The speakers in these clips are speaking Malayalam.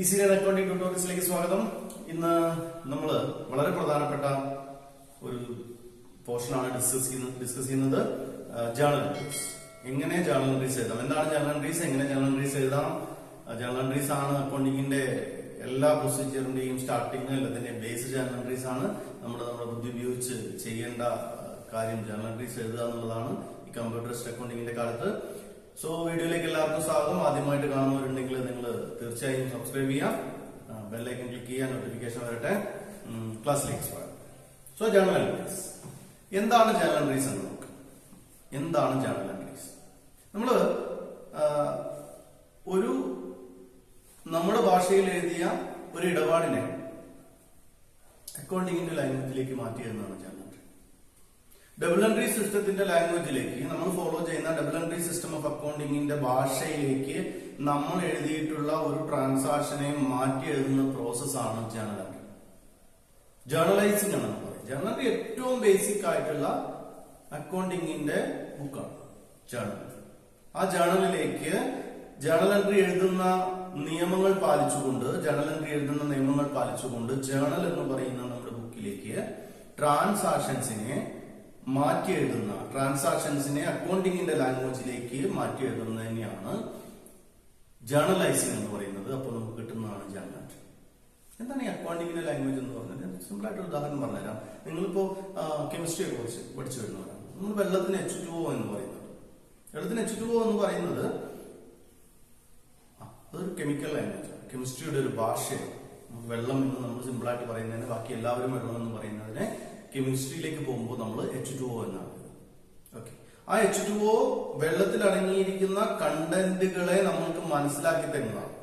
ഈസി ലേൺ അക്കൗണ്ടിംഗ് ട്യൂട്ടോറിയൽസിലേക്ക് സ്വാഗതം. ഇന്ന് നമ്മൾ വളരെ പ്രധാനപ്പെട്ട ഒരു പോർഷനാണ് ഡിസ്കസ് ചെയ്യുന്നത്. Journal entries. എങ്ങനെ ജേർണൽ എൻട്രീസ് എഴുതാം, എന്താണ് ജേർണൽ എൻട്രീസ്, എങ്ങനെ ജേർണൽ എൻട്രീസ് എഴുതാം. ജേർണൽ എൻട്രീസ് ആണ് അക്കൗണ്ടിങ്ങിന്റെ എല്ലാ പ്രൊസീജിയറിന്റെയും സ്റ്റാർട്ടിങ്, എല്ലാത്തിന്റെയും ബേസ് ജേർണൽ എൻട്രീസ് ആണ്. നമ്മുടെ ബുദ്ധി ഉപയോഗിച്ച് ചെയ്യേണ്ട കാര്യം ജേർണൽ എൻട്രീസ് എഴുതുക എന്നുള്ളതാണ് ഈ കമ്പ്യൂട്ടറിസ്റ്റ് അക്കൗണ്ടിങ്ങിന്റെ കാലത്ത്. സോ വീഡിയോയിലേക്ക് എല്ലാവർക്കും സ്വാഗതം. ആദ്യമായിട്ട് കാണുന്നവരുണ്ടെങ്കിൽ നിങ്ങൾ തീർച്ചയായും സബ്സ്ക്രൈബ് ചെയ്യാം, ബെല്ലൈക്കൺ ക്ലിക്ക് ചെയ്യാൻ നോട്ടിഫിക്കേഷൻ വരട്ടെ. ക്ലാസ്സിലേക്ക് സ്വാഗതം. So journal entries. എന്താണ് ജേർണൽ എൻട്രീസ് എന്ന് നോക്കാം. എന്താണ് ജേർണൽ എൻട്രീസ്? നമ്മള് ഒരു നമ്മുടെ ഭാഷയിൽ എഴുതിയ ഒരു ഇടപാടിനെ അക്കൗണ്ടിങ്ങിന്റെ ലാംഗ്വേജിലേക്ക് മാറ്റി എഴുതുന്നതാണ് ജേർണൽ എൻട്രി. ഡബിൾ എൻട്രി സിസ്റ്റത്തിന്റെ ലാംഗ്വേജിലേക്ക്, നമ്മൾ ഫോളോ ചെയ്യുന്ന ഡബിൾ എൻട്രി സിസ്റ്റം ഓഫ് അക്കൗണ്ടിങ്ങിന്റെ ഭാഷയിലേക്ക് നമ്മൾ എഴുതിയിട്ടുള്ള ഒരു ട്രാൻസാക്ഷനെ മാറ്റി എഴുതുന്ന പ്രോസസ്സാണ് ജേർണൽ എൻട്രി. ജേർണലൈസിംഗ് ആണ് പറയുന്നത്. ജേർണൽ എൻട്രി ഏറ്റവും ബേസിക് ആയിട്ടുള്ള അക്കൗണ്ടിങ്ങിന്റെ ബുക്കാണ് ജേർണൽ. ആ ജേർണലിലേക്ക് ജേർണൽ എൻട്രി എഴുതുന്ന നിയമങ്ങൾ പാലിച്ചുകൊണ്ട് ജേർണൽ എന്ന് പറയുന്ന നമ്മുടെ ബുക്കിലേക്ക് ട്രാൻസാക്ഷൻസിനെ മാറ്റി എഴുതുന്ന, ട്രാൻസാക്ഷൻസിനെ അക്കൗണ്ടിങ്ങിന്റെ ലാംഗ്വേജിലേക്ക് മാറ്റി എഴുതുന്നതിനെയാണ് ജേർണലൈസിംഗ് എന്ന് പറയുന്നത്. അപ്പോൾ നമുക്ക് കിട്ടുന്നതാണ് ജേർണൽ എൻട്രി. എന്താണ് ഈ അക്കൗണ്ടിങ്ങിന്റെ ലാംഗ്വേജ് എന്ന് പറഞ്ഞത്? സിമ്പിൾ ആയിട്ട് ഉദാഹരണം പറഞ്ഞുതരാം. നിങ്ങളിപ്പോ കെമിസ്ട്രിയെ കുറിച്ച് പഠിച്ചു വരുന്നവരാണ്. നമ്മൾ വെള്ളത്തിന് H2O എന്ന് പറയുന്നത്. വെള്ളത്തിന് H2O എന്ന് പറയുന്നത് അതൊരു കെമിക്കൽ ലാംഗ്വേജ്, കെമിസ്ട്രിയുടെ ഒരു ഭാഷയാണ്. വെള്ളം എന്ന് നമ്മൾ സിമ്പിൾ ആയിട്ട് പറയുന്നതിന്, ബാക്കി എല്ലാവരും വെള്ളം എന്ന് പറയുന്നതിനെ കെമിസ്ട്രിയിലേക്ക് പോകുമ്പോൾ നമ്മൾ H2O എന്നാണ്. ഓക്കെ, ആ H2O വെള്ളത്തിൽ അടങ്ങിയിരിക്കുന്ന കണ്ടന്റുകളെ നമ്മൾക്ക് മനസ്സിലാക്കി തരുന്നതാണ്.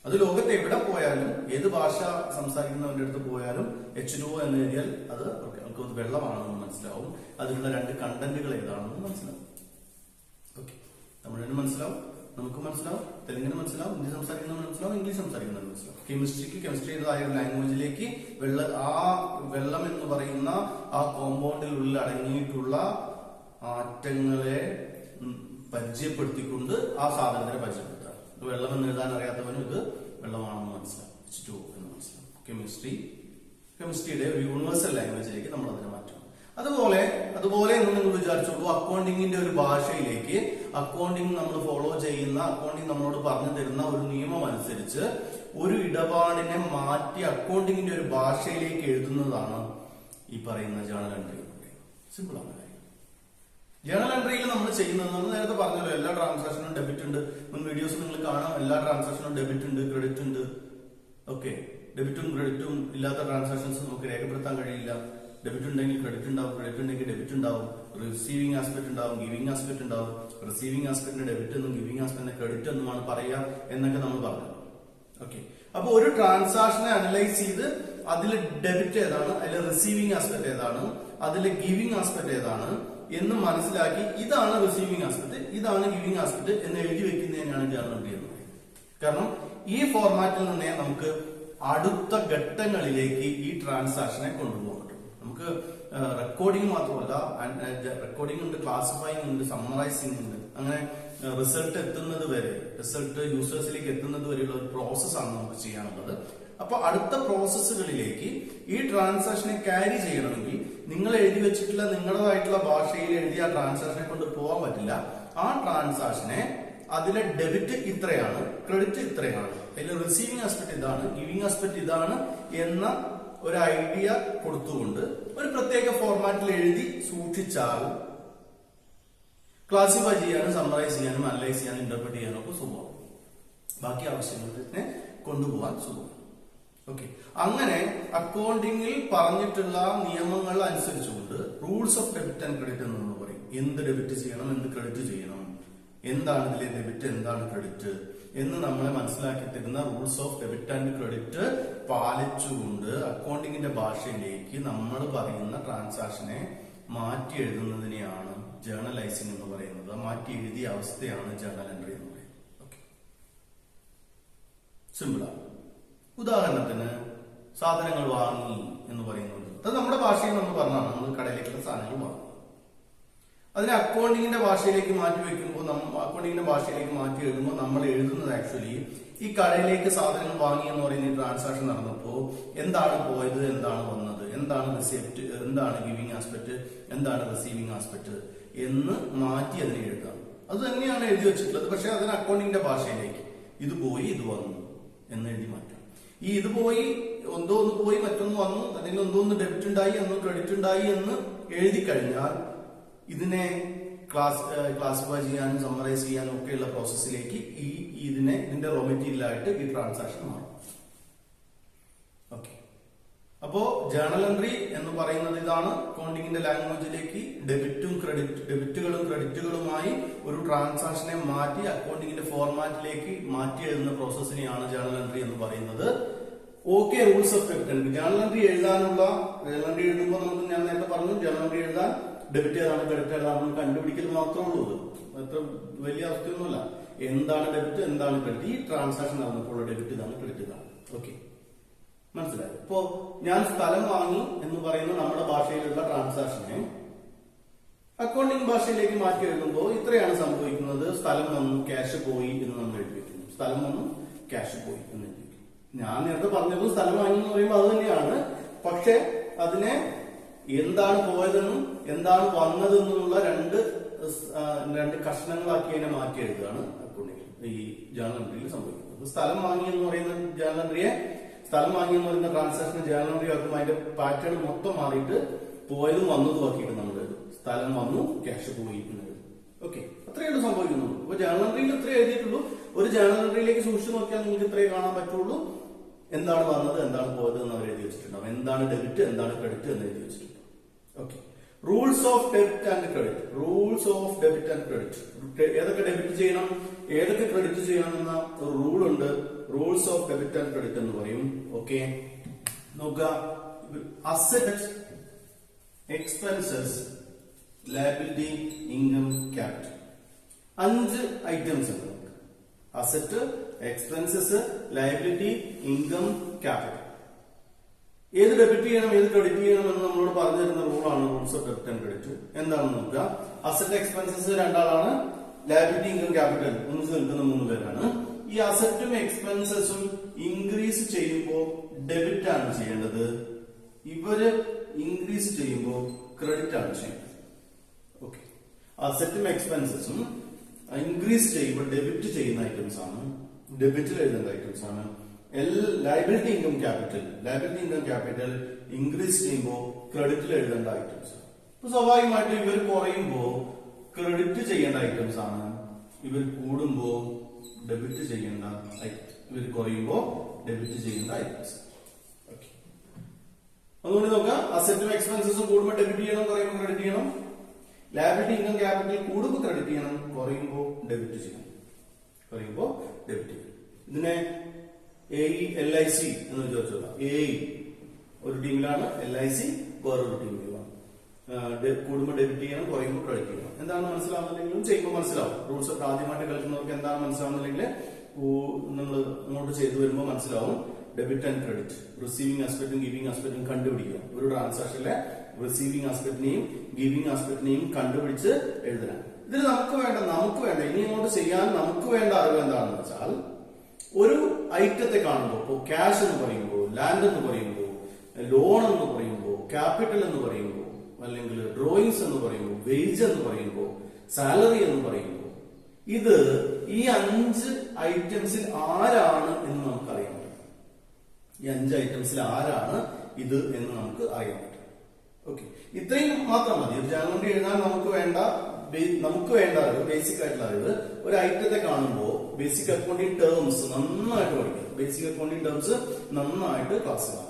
അത് ലോകത്ത് എവിടെ പോയാലും, ഏത് ഭാഷ സംസാരിക്കുന്നവരുടെ അടുത്ത് പോയാലും H2O എന്ന് എഴുതിയാൽ അത് നമുക്ക് വെള്ളമാണെന്ന് മനസ്സിലാവും. അതിലുള്ള രണ്ട് കണ്ടന്റുകൾ ഏതാണെന്ന് മനസ്സിലാവും. ഓക്കെ, തമിഴിന് മനസ്സിലാവും, നമുക്ക് മനസ്സിലാവും, തെലുങ്കിന് മനസ്സിലാവും, ഹിന്ദി സംസാരിക്കുന്നവർ മനസ്സിലാവും, ഇംഗ്ലീഷ് സംസാരിക്കുന്നവർ മനസ്സിലാവും. കെമിസ്ട്രിയുടേതായ ലാംഗ്വേജിലേക്ക് വെള്ളം എന്ന് പറയുന്ന ആ കോമ്പൗണ്ടിനുള്ളിൽ അടങ്ങിയിട്ടുള്ള ആറ്റങ്ങളെ പരിചയപ്പെടുത്തിക്കൊണ്ട് ആ സാധനത്തിനെ പരിചയപ്പെടുത്താം. വെള്ളം എന്ന് എഴുതാൻ അറിയാത്തവനും ഇത് വെള്ളമാണെന്ന് മനസ്സിലാവും, H2O എന്ന് മനസ്സിലാവും. കെമിസ്ട്രിയുടെ ഒരു യൂണിവേഴ്സൽ ലാംഗ്വേജിലേക്ക് നമ്മൾ അതിനെ മാറ്റണം. അതുപോലെ എന്ന് നിങ്ങൾ വിചാരിച്ചോളൂ, അക്കൗണ്ടിങ്ങിന്റെ ഒരു ഭാഷയിലേക്ക്, അക്കൗണ്ടിങ് നമ്മൾ ഫോളോ ചെയ്യുന്ന, അക്കൗണ്ടിങ് നമ്മളോട് പറഞ്ഞു തരുന്ന ഒരു നിയമം അനുസരിച്ച് ഒരു ഇടപാടിനെ മാറ്റി അക്കൗണ്ടിങ്ങിന്റെ ഒരു ഭാഷയിലേക്ക് എഴുതുന്നതാണ് ഈ പറയുന്ന ജേർണൽ എൻട്രി. സിമ്പിൾ ആണ് കാര്യം. ജേർണൽ എൻട്രിയിൽ നമ്മൾ ചെയ്യുന്നത്, നമ്മൾ നേരത്തെ പറഞ്ഞല്ലോ, എല്ലാ ട്രാൻസാക്ഷനും ഡെബിറ്റ് ഉണ്ട്. മുൻ വീഡിയോസ് നിങ്ങൾ കാണാം. എല്ലാ ട്രാൻസാക്ഷനും ഡെബിറ്റ് ഉണ്ട്, ക്രെഡിറ്റ് ഉണ്ട്. ഓക്കെ, ഡെബിറ്റും ക്രെഡിറ്റും ഇല്ലാത്ത ട്രാൻസാക്ഷൻസ് നമുക്ക് രേഖപ്പെടുത്താൻ കഴിയില്ല. ഡെബിറ്റ് ഉണ്ടെങ്കിൽ ക്രെഡിറ്റ് ഉണ്ടാവും, ക്രെഡിറ്റ് ഉണ്ടെങ്കിൽ ഡെബിറ്റ് ഉണ്ടാവും, റിസീവിംഗ് ആസ്പെക്ട് ഉണ്ടാവും, ഗിവിംഗ് ആസ്പെക്ട് ഉണ്ടാവും. റിസീവിംഗ് ആസ്പെക്ടിന് ഡെബിറ്റ് എന്നും ഗിവിംഗ് ആസ്പെക്ടിന് ക്രെഡിറ്റ് എന്നുമാണ് പറയുക എന്നൊക്കെ നമ്മൾ പറഞ്ഞു. ഓക്കെ, അപ്പൊ ഒരു ട്രാൻസാക്ഷനെ അനലൈസ് ചെയ്ത് അതിൽ ഡെബിറ്റ് ഏതാണ്, അതിൽ റിസീവിംഗ് ആസ്പെക്ട് ഏതാണ്, അതിൽ ഗിവിംഗ് ആസ്പെക്ട് ഏതാണ് എന്ന് മനസ്സിലാക്കി ഇതാണ് റിസീവിംഗ് ആസ്പെക്ട്, ഇതാണ് ഗിവിംഗ് ആസ്പെക്ട് എന്ന് എഴുതി വെക്കുന്നതിനാണ് ജേർണൽ എൻട്രി എന്ന് പറയുന്നത്. കാരണം ഈ ഫോർമാറ്റിൽ നിന്നേ നമുക്ക് അടുത്ത ഘട്ടങ്ങളിലേക്ക് ഈ ട്രാൻസാക്ഷനെ കൊണ്ടുപോകാൻ പറ്റും. നമുക്ക് റെക്കോർഡിംഗ് മാത്രമല്ല, റെക്കോർഡിംഗ് ഉണ്ട്, ക്ലാസിഫൈങ് ഉണ്ട്, സമ്മറൈസിംഗ് ഉണ്ട്. അങ്ങനെ റിസൾട്ട് എത്തുന്നത് വരെ, റിസൾട്ട് യൂസേഴ്സിലേക്ക് എത്തുന്നത് വരെയുള്ള ഒരു പ്രോസസ്സാണ് നമുക്ക് ചെയ്യാനുള്ളത്. അപ്പൊ അടുത്ത പ്രോസസ്സുകളിലേക്ക് ഈ ട്രാൻസാക്ഷനെ ക്യാരി ചെയ്യണമെങ്കിൽ നിങ്ങൾ എഴുതി വെച്ചിട്ടുള്ള നിങ്ങളുടേതായിട്ടുള്ള ഭാഷയിൽ എഴുതിയ ആ ട്രാൻസാക്ഷനെ കൊണ്ട് പോകാൻ പറ്റില്ല. ആ ട്രാൻസാക്ഷനെ അതിലെ ഡെബിറ്റ് ഇത്രയാണ്, ക്രെഡിറ്റ് ഇത്രയാണ്, അതിൽ റിസീവിംഗ് ആസ്പെക്ട് ഇതാണ്, ഗിവിംഗ് ആസ്പെക്ട് ഇതാണ് എന്ന ഒരു ഐഡിയ കൊടുത്തുകൊണ്ട് ഒരു പ്രത്യേക ഫോർമാറ്റിൽ എഴുതി സൂക്ഷിച്ചാൽ ക്ലാസിഫൈ ചെയ്യാനും സമ്മറൈസ് ചെയ്യാനും അനലൈസ് ചെയ്യാനും ഇന്റർപ്രറ്റ് ചെയ്യാനും ഒക്കെ സുഖമാണ്. ബാക്കി ആവശ്യങ്ങളിനെ കൊണ്ടുപോകാൻ സുഖമാണ്. ഓക്കെ, അങ്ങനെ അക്കൗണ്ടിങ്ങിൽ പറഞ്ഞിട്ടുള്ള നിയമങ്ങൾ അനുസരിച്ചുകൊണ്ട് rules of debit and credit എന്ന് നമ്മൾ പറയും. എന്ത് ഡെബിറ്റ് ചെയ്യണം, എന്ത് ക്രെഡിറ്റ് ചെയ്യണം, എന്താണ് ഇതിലെ ഡെബിറ്റ്, എന്താണ് ക്രെഡിറ്റ് എന്ന് നമ്മളെ മനസ്സിലാക്കി തരുന്ന rules of debit and credit പാലിച്ചുകൊണ്ട് അക്കൗണ്ടിങ്ങിന്റെ ഭാഷയിലേക്ക് നമ്മൾ പറയുന്ന ട്രാൻസാക്ഷനെ മാറ്റി എഴുതുന്നതിനെയാണ് ജേർണലൈസിംഗ് എന്ന് പറയുന്നത്. മാറ്റി എഴുതിയ അവസ്ഥയാണ് ജേർണൽ എൻട്രി എന്ന് പറയുന്നത്. ഓക്കെ, സിമ്പിളാണ്. ഉദാഹരണത്തിന് സാധനങ്ങൾ വാങ്ങി എന്ന് പറയുന്നത്, അത് നമ്മുടെ ഭാഷയിൽ നമ്മൾ പറഞ്ഞാണ്, നമ്മൾ കടയിലേക്കുള്ള സാധനങ്ങൾ വാങ്ങും. അതിനെ അക്കൗണ്ടിങ്ങിന്റെ ഭാഷയിലേക്ക് മാറ്റി വെക്കുമ്പോൾ അക്കൗണ്ടിങ്ങിന്റെ ഭാഷയിലേക്ക് മാറ്റി എഴുതുമ്പോൾ നമ്മൾ എഴുതുന്നത് ആക്ച്വലി ഈ കടയിലേക്ക് സാധനങ്ങൾ വാങ്ങി എന്ന് പറയുന്ന ഈ ട്രാൻസാക്ഷൻ നടന്നപ്പോൾ എന്താണ് പോയത്, എന്താണ് വന്നത്, എന്താണ് റിസിപ്റ്റ്, എന്താണ് ഗിവിംഗ് ആസ്പെക്ട്, എന്താണ് റിസീവിംഗ് ആസ്പെക്ട് എന്ന് മാറ്റി അതിനെ എഴുതാം. അത് തന്നെയാണ് എഴുതി വെച്ചിട്ടുള്ളത്. പക്ഷെ അതിന് അക്കൗണ്ടിങ്ങിന്റെ ഭാഷയിലേക്ക് ഇത് പോയി ഇത് വന്നു എന്ന് എഴുതി മാറ്റാം. ഈ ഇത് പോയി എന്തോ ഒന്ന് പോയി മറ്റൊന്ന് വന്നു, അല്ലെങ്കിൽ എന്തോ ഒന്ന് ഡെബിറ്റ് ഉണ്ടായി എന്നോ ക്രെഡിറ്റ് ഉണ്ടായി എന്ന് എഴുതി കഴിഞ്ഞാൽ ഇതിനെ ക്ലാസിഫൈ ചെയ്യാനും സമ്മറൈസ് ചെയ്യാനും ഒക്കെയുള്ള പ്രോസസ്സിലേക്ക് ഇതിന്റെ റോ മെറ്റീരിയൽ ആയിട്ട് ഈ ട്രാൻസാക്ഷൻ മാറും. ഓക്കെ, അപ്പോ ജേണൽ എൻട്രി എന്ന് പറയുന്നത് ഇതാണ്. അക്കൗണ്ടിങ്ങിന്റെ ലാംഗ്വേജിലേക്ക് ഡെബിറ്റുകളും ക്രെഡിറ്റുകളുമായി ഒരു ട്രാൻസാക്ഷനെ മാറ്റി അക്കൗണ്ടിങ്ങിന്റെ ഫോർമാറ്റിലേക്ക് മാറ്റി എഴുതുന്ന പ്രോസസ്സിനെയാണ് ജേണൽ എൻട്രി എന്ന് പറയുന്നത്. Okay, rules of debit entry. Journal entry എഴുതുമ്പോൾ നമുക്ക് ഞാൻ നേരത്തെ പറഞ്ഞു, ജേണൽ എൻട്രി എഴുതാൻ ഡെബിറ്റ് ഏതാണ് ക്രെഡിറ്റ് ഏതാണെന്ന് കണ്ടുപിടിക്കൽ മാത്രമേ ഉള്ളൂ. അത്ര വലിയ അവസ്ഥയൊന്നുമില്ല. എന്താണ് ഡെബിറ്റ്, എന്താണ് ക്രെഡിറ്റ്, ഈ ട്രാൻസാക്ഷൻ നടന്നപ്പോൾ ഡെബിറ്റ് ഇതാണ്, ക്രെഡിറ്റ് ഇതാണ്. ഓക്കെ, മനസ്സിലായി. ഇപ്പോ ഞാൻ സ്ഥലം വാങ്ങി എന്ന് പറയുന്ന നമ്മുടെ ഭാഷയിലുള്ള ട്രാൻസാക്ഷനെ അക്കൗണ്ടിംഗ് ഭാഷയിലേക്ക് മാറ്റി എഴുതുമ്പോൾ ഇത്രയാണ് സംഭവിക്കുന്നത്. സ്ഥലം വന്നു, ക്യാഷ് പോയി എന്ന് നമ്മൾ എഴുതിയിരിക്കുന്നു. സ്ഥലം വന്നു, ക്യാഷ് പോയി എന്ന് എഴുതിയിരിക്കുന്നു. ഞാൻ നേരത്തെ പറഞ്ഞത് സ്ഥലം വാങ്ങി എന്ന് പറയുമ്പോൾ അത് തന്നെയാണ്. പക്ഷെ അതിനെ എന്താണ് പോയതെന്നും എന്താണ് വന്നതെന്നുള്ള രണ്ട് കഷ്ണങ്ങളാക്കി അതിനെ മാറ്റി എഴുതുകയാണ് അക്കൗണ്ടിംഗ് ഈ ജേണൽ എൻട്രിയിൽ സംഭവിക്കുന്നത്. സ്ഥലം വാങ്ങി എന്ന് പറയുന്ന ജേണൽ എൻട്രിയെ, സ്ഥലം വാങ്ങി എന്ന് പറയുന്ന ട്രാൻസാക്ഷൻ ജേണൽ എൻട്രി ആക്കുമ്പോൾ അതിന്റെ പാറ്റേൺ മൊത്തം മാറിയിട്ട് പോയതും വന്നതും ആക്കിയിട്ട് നമ്മൾ സ്ഥലം വന്നു, ക്യാഷ് പോയി എന്നത്. ഓക്കെ, അത്രയാണ് സംഭവിക്കുന്നുള്ളൂ. അപ്പൊ ജേണൽ എൻട്രിയിൽ ഇത്രേ എഴുതിയിട്ടുള്ളൂ. ഒരു ജേണൽ എൻട്രിയിലേക്ക് സൂക്ഷിച്ചു നോക്കിയാൽ നിങ്ങൾക്ക് ഇത്രേ കാണാൻ പറ്റുള്ളൂ. എന്താണ് വന്നത്, എന്താണ് പോയത് എന്ന് അവർ എഴുതി വെച്ചിട്ടുണ്ടാവും. എന്താണ് ഡെബിറ്റ്, എന്താണ് ക്രെഡിറ്റ് എന്ന് എഴുതി വെച്ചിട്ടുണ്ടാവും. Okay, rules of debit and credit. Rules of debit and credit. ഏതൊക്കെ ഡെബിറ്റ് ചെയ്യണം, ഏതൊക്കെ ക്രെഡിറ്റ് ചെയ്യണം എന്ന ഒരു റൂൾ ഉണ്ട്. Rules of debit and credit എന്ന് പറയും. ഓക്കെ, നോക്കുക. Asset, expenses, liability, income, capital. 5 items ഉണ്ട്. Asset, expenses, liability, income, capital. ഏത് ഡെബിറ്റ് ചെയ്യണം, ഏത് ക്രെഡിറ്റ് ചെയ്യണം എന്ന് നമ്മളോട് പറഞ്ഞു തരുന്ന റൂളാണ് rules of debit and credit. എന്താണെന്ന് നോക്കുക. അസറ്റ്, എക്സ്പെൻസസ് രണ്ടാളാണ്, ലയബിലിറ്റി, ഇൻകം, ക്യാപിറ്റൽ ഒന്നിച്ച് നിൽക്കുന്ന 3 പേരാണ്. ഈ അസറ്റും എക്സ്പെൻസസും ഇൻക്രീസ് ചെയ്യുമ്പോൾ ഡെബിറ്റ് ആണ് ചെയ്യേണ്ടത്. ഇവര് ഇൻക്രീസ് ചെയ്യുമ്പോൾ ക്രെഡിറ്റ് ആണ് ചെയ്യേണ്ടത്. ഓക്കെ, അസറ്റും എക്സ്പെൻസസും ഇൻക്രീസ് ചെയ്യുമ്പോൾ ഡെബിറ്റ് ചെയ്യുന്ന ഐറ്റംസ് ആണ്, ഡെബിറ്റിൽ എഴുതേണ്ട ഐറ്റംസ് ആണ്. ലയബിലിറ്റി, ഇൻകം, ക്യാപിറ്റൽ ഇൻക്രീസ് ചെയ്യുമ്പോൾ ക്രെഡിറ്റിൽ എഴുതേണ്ട ഐറ്റംസ്. അപ്പൊ സ്വാഭാവികമായിട്ട് ഇവർ കുറയുമ്പോൾ ക്രെഡിറ്റ് ചെയ്യേണ്ട ഐറ്റംസ് ആണ്, ഇവർ കൂടുമ്പോൾ ഡെബിറ്റ് ചെയ്യേണ്ട ഐറ്റംസ്, ഇവർ കുറയുമ്പോൾ ഡെബിറ്റ് ചെയ്യേണ്ട ഐറ്റംസ്. ഓക്കെ, അതുകൊണ്ട് നോക്കാം. അസറ്റും എക്സ്പെൻസസും കൂടുമ്പോൾ ഡെബിറ്റ് ചെയ്യണം, കുറയുമ്പോൾ ക്രെഡിറ്റ് ചെയ്യണം. ലയബിലിറ്റി, ഇൻകം, ക്യാപിറ്റൽ കൂടുമ്പോൾ ക്രെഡിറ്റ് ചെയ്യണം, കുറയുമ്പോൾ ഡെബിറ്റ് ചെയ്യണം. ഇതിനെ LIC എന്ന് ചോദിച്ചോളാം. ഒരു ടീമിലാണ്, LIC വേറൊരു ടീമിലാണ്. കൂടുമ്പോൾ ഡെബിറ്റ് ചെയ്യണം, കുറയുമ്പോൾ ക്രെഡിറ്റ് ചെയ്യണം. എന്താണ് മനസ്സിലാവുന്നില്ലെങ്കിലും ചെയ്യുമ്പോൾ മനസ്സിലാവും. റൂൾസ് ഒക്കെ ആദ്യമായിട്ട് കളിക്കുന്നവർക്ക് എന്താണ് മനസ്സിലാവുന്നില്ലെങ്കിൽ നിങ്ങൾ അങ്ങോട്ട് ചെയ്തു വരുമ്പോൾ മനസ്സിലാവും. ഡെബിറ്റ് ആൻഡ് ക്രെഡിറ്റ്, റിസീവിംഗ് ആസ്പെക്ടും ഗിവിംഗ് ആസ്പെക്ടും കണ്ടുപിടിക്കുക. ഒരു ട്രാൻസാക്ഷനിലെ റിസീവിംഗ് ആസ്പെക്ടിനെയും ഗിവിംഗ് ആസ്പെക്ടിനെയും കണ്ടുപിടിച്ച് എഴുതണം. ഇതിൽ നമുക്ക് വേണ്ട ഇനി അങ്ങോട്ട് ചെയ്യാൻ നമുക്ക് വേണ്ട അറിവ് എന്താണെന്ന് വെച്ചാൽ, ഒരു ഐറ്റത്തെ കാണുമ്പോൾ, ഇപ്പോൾ ക്യാഷ് എന്ന് പറയുമ്പോൾ, ലാൻഡ് എന്ന് പറയുമ്പോൾ, ലോൺ എന്ന് പറയുമ്പോൾ, ക്യാപിറ്റൽ എന്ന് പറയുമ്പോൾ, അല്ലെങ്കിൽ ഡ്രോയിങ്സ് എന്ന് പറയുമ്പോൾ, വേജ് എന്ന് പറയുമ്പോൾ, സാലറി എന്ന് പറയുമ്പോൾ, ഇത് ഈ 5 ഐറ്റംസിൽ ആരാണ് എന്ന് നമുക്ക് അറിയാൻ പറ്റും. ഈ 5 ഐറ്റംസിൽ ആരാണ് ഇത് എന്ന് നമുക്ക് അറിയാൻ പറ്റും. ഓക്കെ, ഇത്രയും മാത്രം മതി. ഒരു ജേണൽ എൻട്രി എഴുതാൻ നമുക്ക് വേണ്ട അറിവ്, ബേസിക് ആയിട്ടുള്ള അറിവ്. ഒരു ഐറ്റത്തെ കാണുമ്പോൾ ബേസിക് അക്കൗണ്ടിങ് ടേംസ് നന്നായിട്ട് പഠിക്കുക. ബേസിക് അക്കൗണ്ടിങ് ടേംസ് നന്നായിട്ട് ക്ലാസ് കാണും.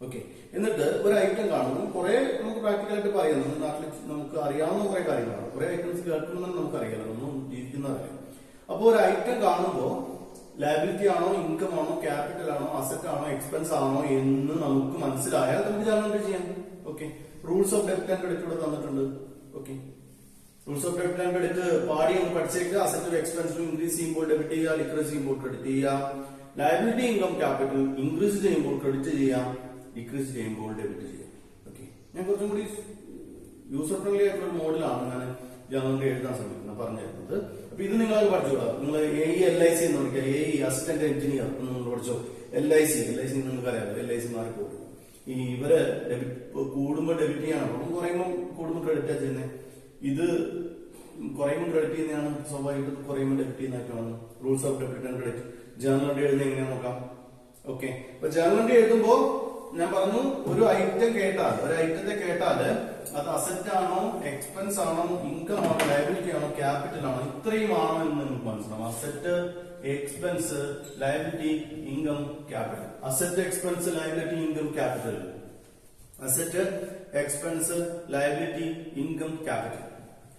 ഓക്കെ, എന്നിട്ട് ഒരു ഐറ്റം കാണുമ്പോൾ കുറെ നമുക്ക് പ്രാക്ടിക്കലായിട്ട് പറയാം. നമ്മുടെ നാട്ടിൽ നമുക്ക് അറിയാവുന്ന കുറെ കാര്യങ്ങളാണ്. കുറെ ഐറ്റംസ് കേൾക്കുമ്പോൾ നമുക്ക് അറിയാലോ, ഒന്നും ജീവിക്കുന്നതറിയാം. അപ്പോൾ ഒരു ഐറ്റം കാണുമ്പോൾ ലയബിലിറ്റി ആണോ, ഇൻകം ആണോ, ക്യാപിറ്റൽ ആണോ, അസറ്റ് ആണോ, എക്സ്പെൻസ് ആണോ എന്ന് നമുക്ക് മനസ്സിലായാൽ നമുക്ക് ജേണൽ എൻട്രി ചെയ്യാം. Okay, rules of debit and credit ഇവിടെ തന്നിട്ടുണ്ട്. Okay, rules of debit and credit പാടി ഒന്ന് പഠിച്ചേക്കുക. അസറ്റും എക്സ്പെൻസും ഇൻക്രീസ് ചെയ്യുമ്പോൾ ഡെബിറ്റ് ചെയ്യുക, ഡിക്രീസ് ചെയ്യുമ്പോൾ ക്രെഡിറ്റ് ചെയ്യുക. ലയബിലിറ്റി, ഇൻകം, ക്യാപിറ്റൽ ഇൻക്രീസ് ചെയ്യുമ്പോൾ ക്രെഡിറ്റ് ചെയ്യാം, ഡിക്രീസ് ചെയ്യുമ്പോൾ ഡെബിറ്റ് ചെയ്യാം. ഓക്കെ, ഞാൻ കുറച്ചും കൂടി യൂസർ ഫ്രണ്ട്ലി ആയിട്ടുള്ള ഒരു മോഡിലാണ് ഞാൻ ജേർണൽ എഴുതാൻ ശ്രമിക്കുന്നത് പറഞ്ഞു തരുന്നത്. അപ്പൊ ഇത് നിങ്ങൾ പഠിച്ചോളാം. നിങ്ങൾ AE/LIC എന്ന് വിളിക്കുക, AE അസിസ്റ്റന്റ് എഞ്ചിനീയർ എന്ന് നിങ്ങൾ പഠിച്ചോ. LIC നിങ്ങൾക്ക് അറിയാമല്ലോ, LIC മാറിപ്പോകും. ഈ ഇവര് കൂടുമ്പോ ഡെബിറ്റ് ചെയ്യണം, അപ്പം കുറയുമ്പോൾ കൂടുമ്പോൾ ക്രെഡിറ്റ് ചെയ്യുന്നത്. ഇത് കുറയുമ്പോൾ ക്രെഡിറ്റ് ചെയ്യുന്നതാണ് സ്വാഭാവികമായിട്ട്, കുറയുമ്പോൾ ഡെബിറ്റ് ചെയ്യുന്നതായിട്ടാണ് rules of debit and credit. Journal entry എഴുതുന്നത് എങ്ങനെയാ നോക്കാം. ഓക്കെ, അപ്പൊ ജേർണൽ എൻട്രി എഴുതുമ്പോ ഞാൻ പറഞ്ഞു, ഒരു ഐറ്റത്തെ കേട്ടാല് അത് അസറ്റ് ആണോ, എക്സ്പെൻസ് ആണോ, ഇൻകം ആണോ, ലയബിലിറ്റി ആണോ, ക്യാപിറ്റൽ ആണോ, ഇത്രയും ആണോ എന്ന് നിങ്ങൾക്ക് മനസ്സിലാവും. Asset, expense, liability, income, capital. Asset, expense, liability, income, capital. Asset, expense, liability, income, capital.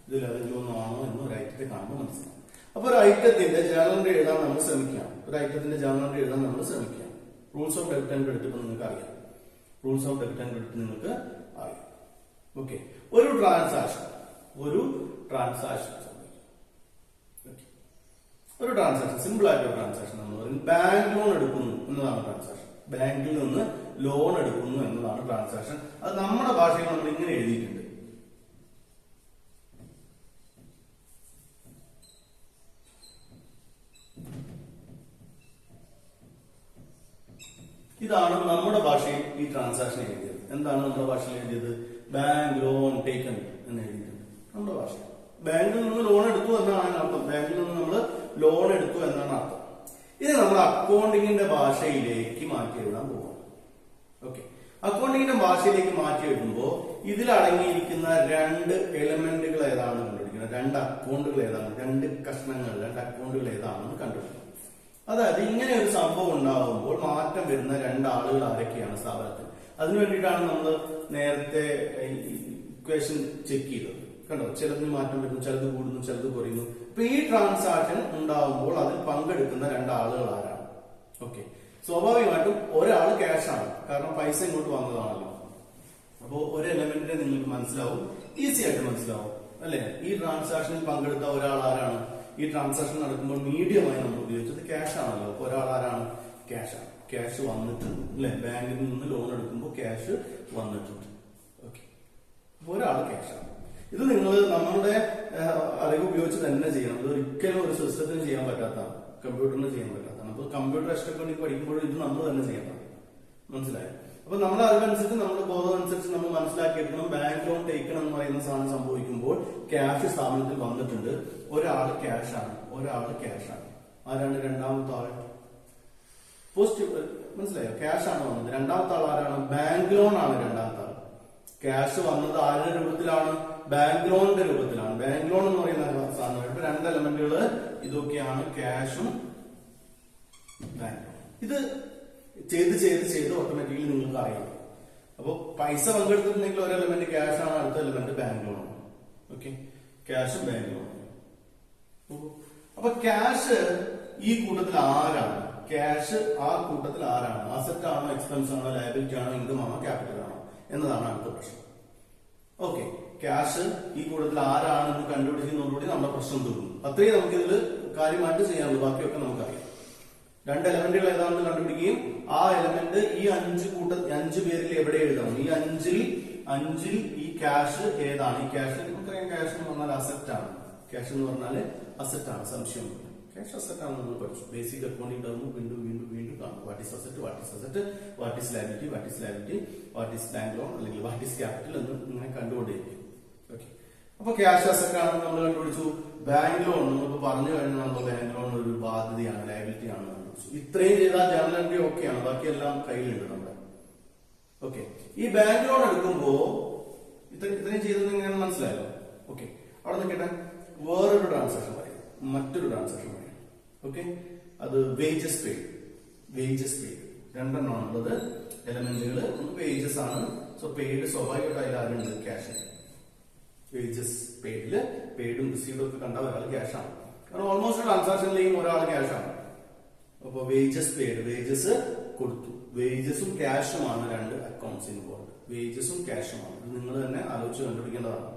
ഇതിൽ അതിലൊന്നും ആണോ എന്ന് ഒരു ഐറ്റത്തെ കാണുമ്പോൾ മനസ്സിലാവും. അപ്പൊ ഒരു ഐറ്റത്തിന്റെ ജേർണൽ എൻട്രി എഴുതാൻ നമ്മൾ ശ്രമിക്കാം. Rules of debit and credit നിങ്ങൾക്ക് അറിയാം. ഓക്കെ, ഒരു ട്രാൻസാക്ഷൻ സിമ്പിൾ ആയിട്ടുള്ള ട്രാൻസാക്ഷൻ നമ്മൾ പറയും ബാങ്ക് ലോൺ എടുക്കുന്നു എന്നതാണ് ട്രാൻസാക്ഷൻ. ബാങ്കിൽ നിന്ന് ലോൺ എടുക്കുന്നു എന്നതാണ് ട്രാൻസാക്ഷൻ. അത് നമ്മുടെ ഭാഷയിൽ നമ്മൾ ഇങ്ങനെ എഴുതിയിട്ടുണ്ട്. ഇതാണ് നമ്മുടെ ഭാഷയിൽ ഈ ട്രാൻസാക്ഷൻ എഴുതിയത്. എന്താണ് നമ്മുടെ ഭാഷയിൽ എഴുതിയത്? ബാങ്ക് ലോൺ ടേക്കൺ എന്ന് എഴുതിയിട്ടുണ്ട് നമ്മുടെ ഭാഷ. ബാങ്കിൽ നിന്ന് ലോൺ എടുത്തു എന്നാണ് അർത്ഥം. ബാങ്കിൽ നിന്ന് നമ്മൾ ലോൺ എടുത്തു എന്നാണ് അർത്ഥം. ഇത് നമ്മൾ അക്കൗണ്ടിങ്ങിന്റെ ഭാഷയിലേക്ക് മാറ്റി എഴുതാൻ പോവാം. ഓക്കെ, അക്കൗണ്ടിങ്ങിന്റെ ഭാഷയിലേക്ക് മാറ്റി എഴുതുമ്പോൾ ഇതിൽ അടങ്ങിയിരിക്കുന്ന രണ്ട് എലമെന്റുകൾ ഏതാണെന്ന് കണ്ടുപിടിക്കണം. രണ്ട് അക്കൗണ്ടുകൾ ഏതാണ്, രണ്ട് അക്കൗണ്ടുകൾ ഏതാണെന്ന് കണ്ടുപിടിക്കണം. അതായത് ഇങ്ങനെ ഒരു സംഭവം ഉണ്ടാകുമ്പോൾ മാറ്റം വരുന്ന രണ്ടാളുകൾ ആരൊക്കെയാണ് സ്ഥാപനത്തിൽ. അതിനു വേണ്ടിയിട്ടാണ് നമ്മൾ നേരത്തെ ഇക്വേഷൻ ചെക്ക് ചെയ്തത്. കണ്ടോ, ചിലതിന് മാറ്റം വരുന്നു, ചിലത് കൂടുന്നു, ചിലത് കുറയുന്നു. അപ്പൊ ഈ ട്രാൻസാക്ഷൻ ഉണ്ടാകുമ്പോൾ അതിൽ പങ്കെടുക്കുന്ന രണ്ടാളുകൾ ആരാണ്? ഓക്കെ, സ്വാഭാവികമായിട്ടും ഒരാൾ ക്യാഷ് ആണ്, കാരണം പൈസ ഇങ്ങോട്ട് വന്നതാണല്ലോ. അപ്പോ ഒരു എലമെന്റിനെ നിങ്ങൾക്ക് മനസ്സിലാവും, ഈസി ആയിട്ട് മനസ്സിലാവും അല്ലെ. ഈ ട്രാൻസാക്ഷനിൽ പങ്കെടുത്ത ഒരാൾ ആരാണ്? ഈ ട്രാൻസാക്ഷൻ നടക്കുമ്പോൾ മീഡിയമായി നമ്മൾ ഉപയോഗിച്ചത് ക്യാഷ് ആണല്ലോ. അപ്പൊ ഒരാൾ ആരാണ്? ക്യാഷ് ആണ്. ക്യാഷ് വന്നിട്ടുണ്ട് അല്ലെ, ബാങ്കിൽ നിന്ന് ലോൺ എടുക്കുമ്പോൾ ക്യാഷ് വന്നിട്ടുണ്ട്. ഓക്കെ, അപ്പൊ ഒരാൾ ക്യാഷ് ആണ്. ഇത് നിങ്ങൾ നമ്മുടെ അറിവ് ഉപയോഗിച്ച് തന്നെ ചെയ്യണം. ഇത് ഒരിക്കലും ഒരു സിസ്റ്റത്തിന് ചെയ്യാൻ പറ്റാത്തതാണ്, കമ്പ്യൂട്ടറിന് ചെയ്യാൻ പറ്റാത്തതാണ്. അപ്പൊ കമ്പ്യൂട്ടർ അക്കൗണ്ടിങ് പഠിക്കുമ്പോഴും ഇത് നമ്മൾ തന്നെ ചെയ്യണം. മനസ്സിലായോ? അപ്പൊ നമ്മുടെ അറിവനുസരിച്ച്, നമ്മുടെ ബോധം അനുസരിച്ച് നമ്മൾ മനസ്സിലാക്കിയെടുക്കണം. ബാങ്ക് ലോൺ ടേക്കൺ എന്ന് പറയുന്ന സാധനം സംഭവിക്കുമ്പോൾ ക്യാഷ് സ്ഥാപനത്തിൽ വന്നിട്ടുണ്ട്. ഒരാൾ ക്യാഷ് ആണ്. ആരാണ് രണ്ടാമത്തെ ആൾ? പോസിറ്റീവ്, മനസ്സിലായോ? ക്യാഷ് ആണ് വന്നത്. രണ്ടാമത്തെ ആൾ ആരാണ്? ബാങ്ക് ലോൺ ആണ് രണ്ടാമത്തെ ആൾ. ക്യാഷ് വന്നത് ആരുടെ രൂപത്തിലാണ്? ബാങ്ക് ലോണിന്റെ രൂപത്തിലാണ്. ബാങ്ക് ലോൺ എന്ന് പറയുന്ന സാധനമായിട്ട് രണ്ട് എലമെന്റുകൾ ഇതൊക്കെയാണ്, ക്യാഷും ബാങ്ക് ലോൺ. ഇത് ചെയ്ത് ഓട്ടോമാറ്റിക്കലി നിങ്ങൾക്ക് അറിയാം. അപ്പൊ പൈസ പങ്കെടുത്തിട്ടുണ്ടെങ്കിൽ ഒരു എലമെന്റ് ക്യാഷ് ആണ്, അടുത്ത എലമെന്റ് ബാങ്ക് ലോൺ ആണ്. ഓക്കെ, ക്യാഷും ബാങ്ക് ലോൺ. അപ്പൊ ക്യാഷ് ഈ കൂട്ടത്തിൽ ആരാണ്? അസറ്റ് ആണോ, എക്സ്പെൻസ് ആണോ, ലയബിലിറ്റി ആണോ, ഇൻകം ആണോ, ക്യാപിറ്റൽ ആണോ എന്നതാണ് അടുത്ത പ്രശ്നം. ഓക്കെ, ക്യാഷ് ഈ കൂട്ടത്തിൽ ആരാണെന്ന് കണ്ടുപിടിക്കുന്നതോടുകൂടി നമ്മുടെ പ്രശ്നം തീർന്നു. അത്രയും നമുക്ക് ഇതിൽ കാര്യമായിട്ട് ചെയ്യാനുള്ളൂ. ബാക്കിയൊക്കെ നമുക്കറിയാം. രണ്ട് എലമെന്റുകൾ ഏതാണെന്ന് കണ്ടുപിടിക്കുകയും ആ എലമെന്റ് ഈ അഞ്ച് പേരിൽ എവിടെ എഴുതണം, ഈ അഞ്ചിൽ ഈ ക്യാഷ് ഏതാണ്? ഈ ക്യാഷ് നമുക്കറിയാം, ക്യാഷ് എന്ന് പറഞ്ഞാൽ അസറ്റ് ആണ്. അസറ്റ് ആണ്, സംശയം. ക്യാഷ് അസറ്റ് ആണ് നമ്മൾ പഠിച്ചു. ബേസിക് അക്കൗണ്ടിംഗ് ടേം വീണ്ടും കാണും. What is asset, what is liability, what is bank loan, അല്ലെങ്കിൽ വാട്ട് ഈസ് ക്യാപിറ്റൽ എന്ന് ഇങ്ങനെ കണ്ടുകൊണ്ടേയിരിക്കും. ഓക്കെ, അപ്പൊ ക്യാഷ് അസറ്റ് ആണെന്ന് നമ്മൾ കണ്ടുപിടിച്ചു. ബാങ്ക് ലോൺ നമുക്ക് പറഞ്ഞു കഴിഞ്ഞാൽ നമ്മൾ ബാങ്ക് ലോൺ ഒരു ബാധ്യതയാണ്, ലയബിലിറ്റി ആണ്. ഇത്രയും ചെയ്താൽ ജേർണൽ എൻട്രി ഓക്കെയാണ്. ബാക്കിയെല്ലാം കയ്യിലുണ്ട് നമ്മുടെ. ഓക്കെ, ഈ ബാങ്ക് ലോൺ എടുക്കുമ്പോ ഇത്രയും ചെയ്തത് എങ്ങനെയാണെന്ന് മനസ്സിലായല്ലോ. ഓക്കെ, അവിടെ നിൽക്കട്ടെ. വേറൊരു ട്രാൻസാക്ഷൻ പറയാം, മറ്റൊരു ട്രാൻസാക്ഷൻ പറയാം. ഓക്കെ, അത് വേജസ് പെയ്ഡ്. രണ്ടെണ്ണമാണുള്ളത് എലമെന്റുകൾ. ഒന്ന് വേജസ് ആണ്. സോ പെയ്ഡ് സ്വാഭാവികമായിട്ട് അതിൽ ആരുണ്ട്? ക്യാഷ്. വേജസ് പെയ്ഡും റിസീവ്ഡും ഒക്കെ കണ്ടാൽ ഒരാൾ ക്യാഷ് ആണ്. കാരണം ഓൾമോസ്റ്റ് ട്രാൻസാക്ഷനിലെയും ഒരാൾ ക്യാഷ് ആണ്. അപ്പൊ വേജസ് പെയ്ഡ്, വേജസ് കൊടുത്തു. വേജസും ക്യാഷുമാണ് രണ്ട് അക്കൗണ്ട്സ് ഇൻവോൾവ്. വേജസും ക്യാഷുമാണ്. ഇത് നിങ്ങൾ തന്നെ ആലോചിച്ച് കണ്ടുപിടിക്കേണ്ടതാണ്.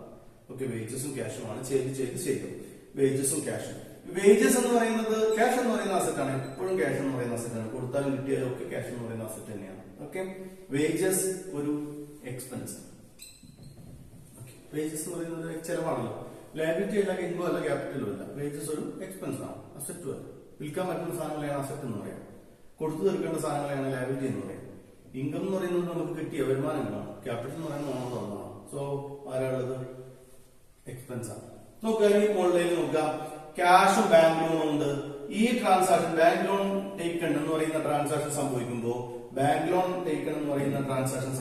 ഓക്കെ, വേജസും ക്യാഷുമാണ്. ചെയ്തു വേജസും ക്യാഷും. വേജസ് എന്ന് പറയുന്നത്, ക്യാഷ് എന്ന് പറയുന്ന അസറ്റ് ആണ്. എപ്പോഴും ക്യാഷ് എന്ന് പറയുന്ന അസറ്റ് ആണ്. കൊടുത്താലും കിട്ടിയാലും ഒക്കെ ക്യാഷ് എന്ന് പറയുന്ന അസറ്റ് തന്നെയാണ്. ഓക്കെ, വേജസ് ഒരു എക്സ്പെൻസ്. വേജസ് എന്ന് പറയുന്നത് ചെലവാണല്ലോ. ലയബിലിറ്റി അല്ല, ഇൻകം അല്ല, ക്യാപിറ്റലും അല്ല. വേജസ് ഒരു എക്സ്പെൻസ് ആണ്, അസറ്റും അല്ല. വിൽക്കാൻ പറ്റുന്ന സാധനങ്ങളെയാണ് അസറ്റ് എന്ന് പറയാം, കൊടുത്തു തീർക്കേണ്ട സാധനങ്ങളെയാണ് ലയബിലിറ്റി എന്ന് പറയാം. ഇൻകം എന്ന് പറയുന്നത് നമുക്ക് കിട്ടിയ വരുമാനങ്ങളാണ്, ക്യാപിറ്റൽ എന്ന് പറയുന്നത് ഓണർ തന്നതാണ്. സോ ആരാളുള്ളത്? എക്സ്പെൻസ് ആണ്. നോക്കുക, ഈ മുകളിലേക്ക് നോക്കാം, ക്യാഷും ബാങ്ക് ലോണും ഉണ്ട്. ഈ ട്രാൻസാക്ഷൻ ബാങ്ക് ലോൺ ടേക്കൺ എന്ന് പറയുന്ന ട്രാൻസാക്ഷൻ സംഭവിക്കുമ്പോൾ ബാങ്ക് ലോൺ ടേക്കൺ എന്ന് പറയുന്ന ട്രാൻസാക്ഷൻ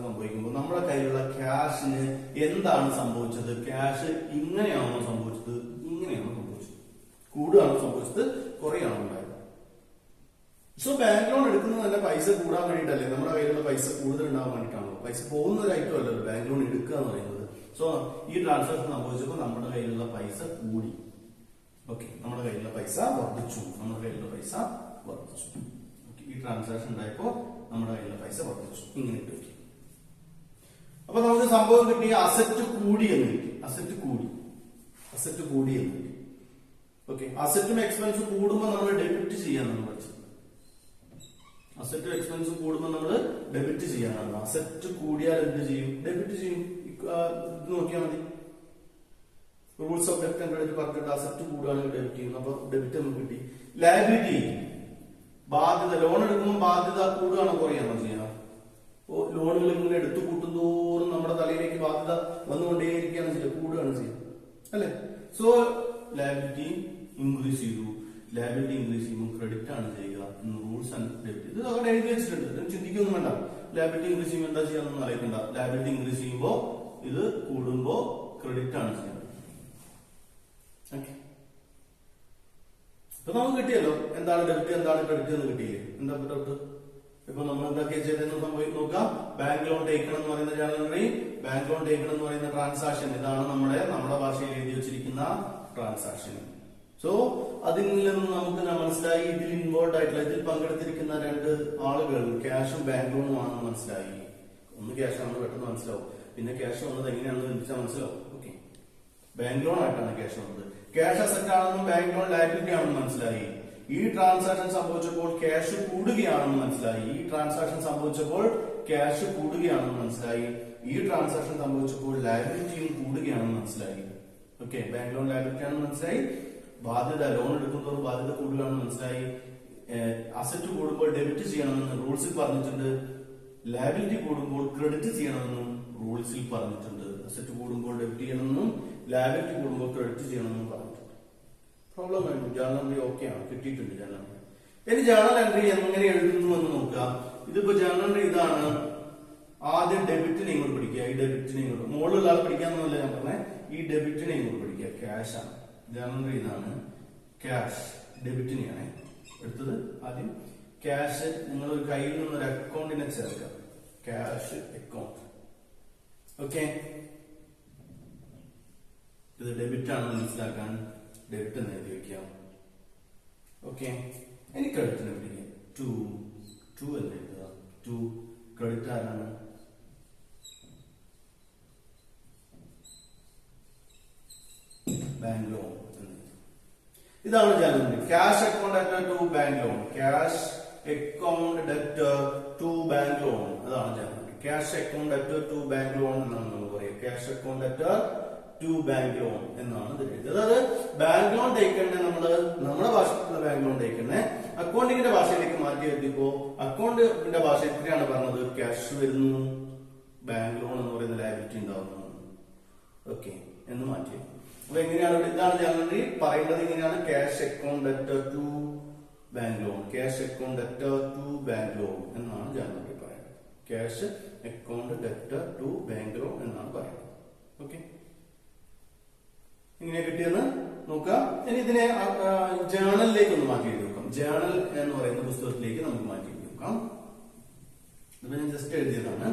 സംഭവിക്കുമ്പോൾ നമ്മുടെ കയ്യിലുള്ള ക്യാഷിന് എന്താണ് സംഭവിച്ചത്? ക്യാഷ് ഇങ്ങനെയാണോ സംഭവിച്ചത്, ഇങ്ങനെയാണോ സംഭവിച്ചത്, കൂടുകയാണോ സംഭവിച്ചത്, കുറയാണോ ഉണ്ടായത്? സോ ബാങ്ക് ലോൺ എടുക്കുന്നത് തന്നെ പൈസ കൂടാൻ വേണ്ടിയിട്ടല്ലേ, നമ്മുടെ കയ്യിലുള്ള പൈസ കൂടുതൽ ഉണ്ടാവാൻ വേണ്ടിയിട്ടാണല്ലോ. പൈസ പോകുന്ന ഒരു ഐറ്റം അല്ലല്ലോ ബാങ്ക് ലോൺ എടുക്കുക എന്ന് പറയുന്നത്. സോ ഈ ട്രാൻസാക്ഷൻ സംഭവിച്ചപ്പോൾ നമ്മുടെ കയ്യിലുള്ള പൈസ കൂടി. ഓക്കെ, നമ്മുടെ കയ്യിലുള്ള പൈസ വർദ്ധിച്ചു. ഈ ട്രാൻസാക്ഷൻ ഉണ്ടായപ്പോ നമ്മുടെ കയ്യിലുള്ള പൈസ വർദ്ധിച്ചു. ഇങ്ങനെ ഇട്ടു. അപ്പൊ നമുക്ക് സംഭവം കിട്ടി, അസറ്റ് കൂടി എന്ന് കിട്ടി. അസറ്റ് കൂടി എന്ന് കിട്ടി. ഓക്കെ, അസറ്റും എക്സ്പെൻസും കൂടുമ്പോൾ നമ്മൾ ഡെബിറ്റ് ചെയ്യാനാണ് പഠിച്ചത്. അസറ്റും എക്സ്പെൻസും കൂടുമ്പോൾ നമ്മൾ ഡെബിറ്റ് ചെയ്യാനാണ്. അസറ്റ് കൂടിയാൽ എന്ത് ചെയ്യും? ഡെബിറ്റ് ചെയ്യും. ഇത് നോക്കിയാൽ മതി. Rules of debit and credit പറഞ്ഞിട്ട് അസറ്റ് കൂടുകയാണെങ്കിൽ ഡെബിറ്റ് ചെയ്യുന്നു. അപ്പൊ ഡെബിറ്റ് നമുക്ക് കിട്ടി. ലയബിലിറ്റി, ബാധ്യത. ലോൺ എടുക്കുമ്പോൾ ബാധ്യത കൂടുകയാണോ കുറയാണോ ചെയ്യാം? ലോണുകൾ ഇങ്ങനെ എടുത്തു കൂട്ടുന്തോറും നമ്മുടെ തലയിലേക്ക് ബാധ്യത വന്നുകൊണ്ടേയിരിക്കുകയാണ് ചെയ്യുക, കൂടുകയാണ് ചെയ്യുക, അല്ലെ? സോ ലയബിലിറ്റി ഇൻക്രീസ് ചെയ്തു. ലയബിലിറ്റി ഇൻക്രീസ് ചെയ്യുമ്പോൾ ക്രെഡിറ്റ് ആണ് ചെയ്യുക എന്ന് റൂൾസ് ആൻഡ് ഡെബിറ്റ്. ഇത് അവിടെ എഴുതി വെച്ചിട്ടുണ്ട്, ഇതിന് ചിന്തിക്കൊന്നും വേണ്ട. ലയബിലിറ്റി ഇൻക്രീസ് ചെയ്യുമ്പോൾ എന്താ ചെയ്യാന്നൊന്നും അറിയിക്കണ്ട. ലയബിലിറ്റി ഇൻക്രീസ് ചെയ്യുമ്പോൾ ഇത് കൂടുമ്പോൾ ക്രെഡിറ്റ് ആണ് ചെയ്യുന്നത്. ഓക്കെ, ഇപ്പൊ നമുക്ക് കിട്ടിയല്ലോ എന്താണ് ഡെബിറ്റ് എന്താണ് ക്രെഡിറ്റ് എന്ന് കിട്ടിയില്ലേ? എന്താ ഡൗട്ട്? ഇപ്പൊ നമ്മൾ എന്തൊക്കെ ചെയ്തെന്ന് നോക്കാം. ബാങ്ക് ലോൺ ടേക്കൺ എന്ന് പറയുന്ന journal entry, bank loan taken എന്ന് പറയുന്ന ട്രാൻസാക്ഷൻ, ഇതാണ് നമ്മുടെ ഭാഷയിൽ എഴുതി വെച്ചിരിക്കുന്ന ട്രാൻസാക്ഷൻ. സോ അതിൽ നിന്ന് നമുക്ക് മനസ്സിലായി ഇതിൽ ഇൻവോൾവ് ആയിട്ടുള്ള, ഇതിൽ പങ്കെടുത്തിരിക്കുന്ന രണ്ട് ആളുകൾ ക്യാഷും ബാങ്ക് ലോണും ആണെന്ന് മനസ്സിലായി. ഒന്ന് ക്യാഷ് ആണെന്ന് പെട്ടെന്ന് മനസ്സിലാവും, പിന്നെ ക്യാഷ് വന്നത് എങ്ങനെയാണെന്ന് ചിന്തിച്ചാൽ മനസ്സിലാവും. ഓക്കെ, ബാങ്ക് ലോൺ ആയിട്ടാണ് ക്യാഷ് വന്നത്. ക്യാഷ് അസറ്റ് ആണെന്നും ബാങ്ക് ലോൺ ലയബിലിറ്റി ആണെന്ന് മനസ്സിലായി. ഈ ട്രാൻസാക്ഷൻ സംഭവിച്ചപ്പോൾ ക്യാഷ് കൂടുകയാണെന്ന് മനസ്സിലായി. ഈ ട്രാൻസാക്ഷൻ സംഭവിച്ചപ്പോൾ ക്യാഷ് കൂടുകയാണെന്ന് മനസ്സിലായി. ഈ ട്രാൻസാക്ഷൻ സംഭവിച്ചപ്പോൾ ലയബിലിറ്റിയും കൂടുകയാണെന്ന് മനസ്സിലായി. ഓക്കെ, ബാങ്ക് ലോൺ ലയബിലിറ്റി ആണെന്ന് മനസ്സിലായി. ബാധ്യത, ലോൺ എടുക്കുന്നതോറും ബാധ്യത കൂടുകയാണെന്ന് മനസ്സിലായി. അസറ്റ് കൂടുമ്പോൾ ഡെബിറ്റ് ചെയ്യണമെന്ന് റൂൾസിൽ പറഞ്ഞിട്ടുണ്ട്. ലയബിലിറ്റി കൂടുമ്പോൾ ക്രെഡിറ്റ് ചെയ്യണമെന്നും റൂൾസിൽ പറഞ്ഞിട്ടുണ്ട്. അസറ്റ് കൂടുമ്പോൾ ഡെബിറ്റ് ചെയ്യണമെന്നും ലയബിലിറ്റി കൂടുമ്പോൾ ക്രെഡിറ്റ് ചെയ്യണമെന്നും പറഞ്ഞിട്ടുണ്ട്. പ്രോബ്ലം വേണം. ജേണൽ എൻട്രി ഓക്കെ ആണ്, കിട്ടിയിട്ടുണ്ട് ജേണൽ എൻട്രി. ഇനി ജേണൽ എൻട്രി എങ്ങനെ എഴുതുന്നു എന്ന് നോക്കാം. ഇതിപ്പോ ജേണൽ എൻട്രി ഇതാണ്. ആദ്യം ഡെബിറ്റിനെ ഇങ്ങോട്ട് പിടിക്കുക. ഈ ഡെബിറ്റിനെ ഇങ്ങോട്ട്, മുകളിലുള്ള ആൾ പിടിക്കാന്നല്ല ഞാൻ പറഞ്ഞത്, ഈ ഡെബിറ്റിനെ ഇങ്ങോട്ട് പിടിക്കുക. ക്യാഷ് ആണ് ജേണൽ എൻട്രി, ഇതാണ് ക്യാഷ്. ഡെബിറ്റിനെയാണ് എടുത്തത്. ആദ്യം ക്യാഷ് നിങ്ങൾ ഒരു കയ്യിൽ നിന്ന് ഒരു അക്കൗണ്ടിനെ ചേർക്കുക. Cash account. ഓക്കെ, ഇത് ഡെബിറ്റ് ആണെന്ന് മനസ്സിലാക്കാൻ ഡെബിറ്റ് എന്ന് എഴുതി വെക്കാം. ഓക്കെ, ഇനി ക്രെഡിറ്റിനെ പിടിക്കുക. ടു എന്ന് എഴുതുക. ടു ക്രെഡിറ്റ് ആരാണ്? Bank loan. ഇതാണ് journal. Cash account debtor to bank loan. Cash account debtor to bank loan, അതാണ് journal. Cash account debtor to bank loan എന്നാണ് നമ്മൾ പറയുക. Cash account debtor to bank loan എന്നാണ് ഇത് എഴുതിയത്. അതായത് ബാങ്ക് ലോൺ ടേക്കണിനെ നമ്മുടെ ഭാഷയിലുള്ള ബാങ്ക് ലോൺ ടേക്കണിനെ അക്കൗണ്ടിങ്ങിന്റെ ഭാഷയിലേക്ക് മാറ്റി എത്തിയപ്പോ അക്കൗണ്ടിന്റെ ഭാഷ എത്രയാണ് പറഞ്ഞത്? ക്യാഷ് വരുന്നു, ബാങ്ക് ലോൺ എന്ന് പറയുന്ന ലയബിലിറ്റി ഉണ്ടാവുന്നു. ഓക്കെ എന്ന് മാറ്റി. അപ്പൊ എങ്ങനെയാണ് ഇതാണ് ജേണൽ പറയേണ്ടത്? ഇങ്ങനെയാണ് cash account debtor to bank loan. Cash account debtor to bank loan എന്നാണ് ജേണൽ പറയുന്നത്. Cash account debtor to bank loan എന്നാണ് പറയുന്നത്. ഓക്കെ, ഇങ്ങനെ കിട്ടിയെന്ന് നോക്കാം. ഇനി ഇതിനെ ജേണലിലേക്ക് ഒന്ന് മാറ്റി എഴുതി നോക്കാം. ജേണൽ എന്ന് പറയുന്ന പുസ്തകത്തിലേക്ക് നമുക്ക് മാറ്റി എഴുതി നോക്കാം. ഇപ്പൊ ഞാൻ ജസ്റ്റ് എഴുതിയതാണ്.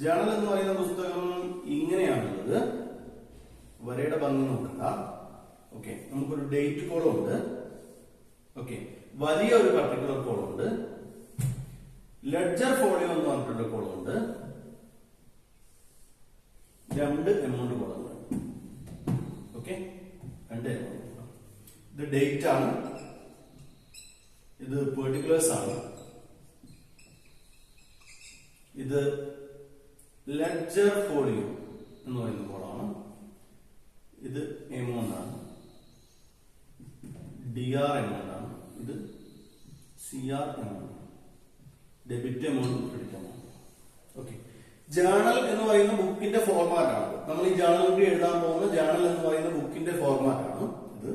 ജേണൽ എന്ന് പറയുന്ന പുസ്തകം ഇങ്ങനെയാണുള്ളത്. വരയുടെ ഭംഗി നോക്കണ്ട. ഓക്കെ, നമുക്കൊരു ഡേറ്റ് കോളം ഉണ്ട്. ഓക്കെ, വലിയ ഒരു പർട്ടിക്കുലർ കോളം ഉണ്ട്. ലെഡ്ജർ ഫോളിയോ എന്ന് പറഞ്ഞിട്ടുള്ള കോളം ഉണ്ട്. രണ്ട് എമൗണ്ട് കോളങ്ങൾ. ഓക്കെ, രണ്ട് എമൗണ്ട്. ഇത് ഡേറ്റ് ആണ്, ഇത് പെർട്ടിക്കുലേഴ്സ് ആണ്, ഇത് ലെഡ്ജർ ഫോളിയോ എന്ന് പറയുന്ന കോളമാണ്. ഇത് എമൗണ്ട് ആണ്, DR എമൗണ്ട് ആണ്, ഇത് CR amount, debit amount, credit amount. Okay. Journal എന്ന് പറയുന്ന ബുക്കിന്റെ ഫോർമാറ്റ് ആണ്. നമ്മൾ ഈ ജേണൽ എൻട്രി എഴുതാൻ പോകുന്ന ജേണൽ എന്ന് പറയുന്ന ബുക്കിന്റെ ഫോർമാറ്റ് ആണ് ഇത്.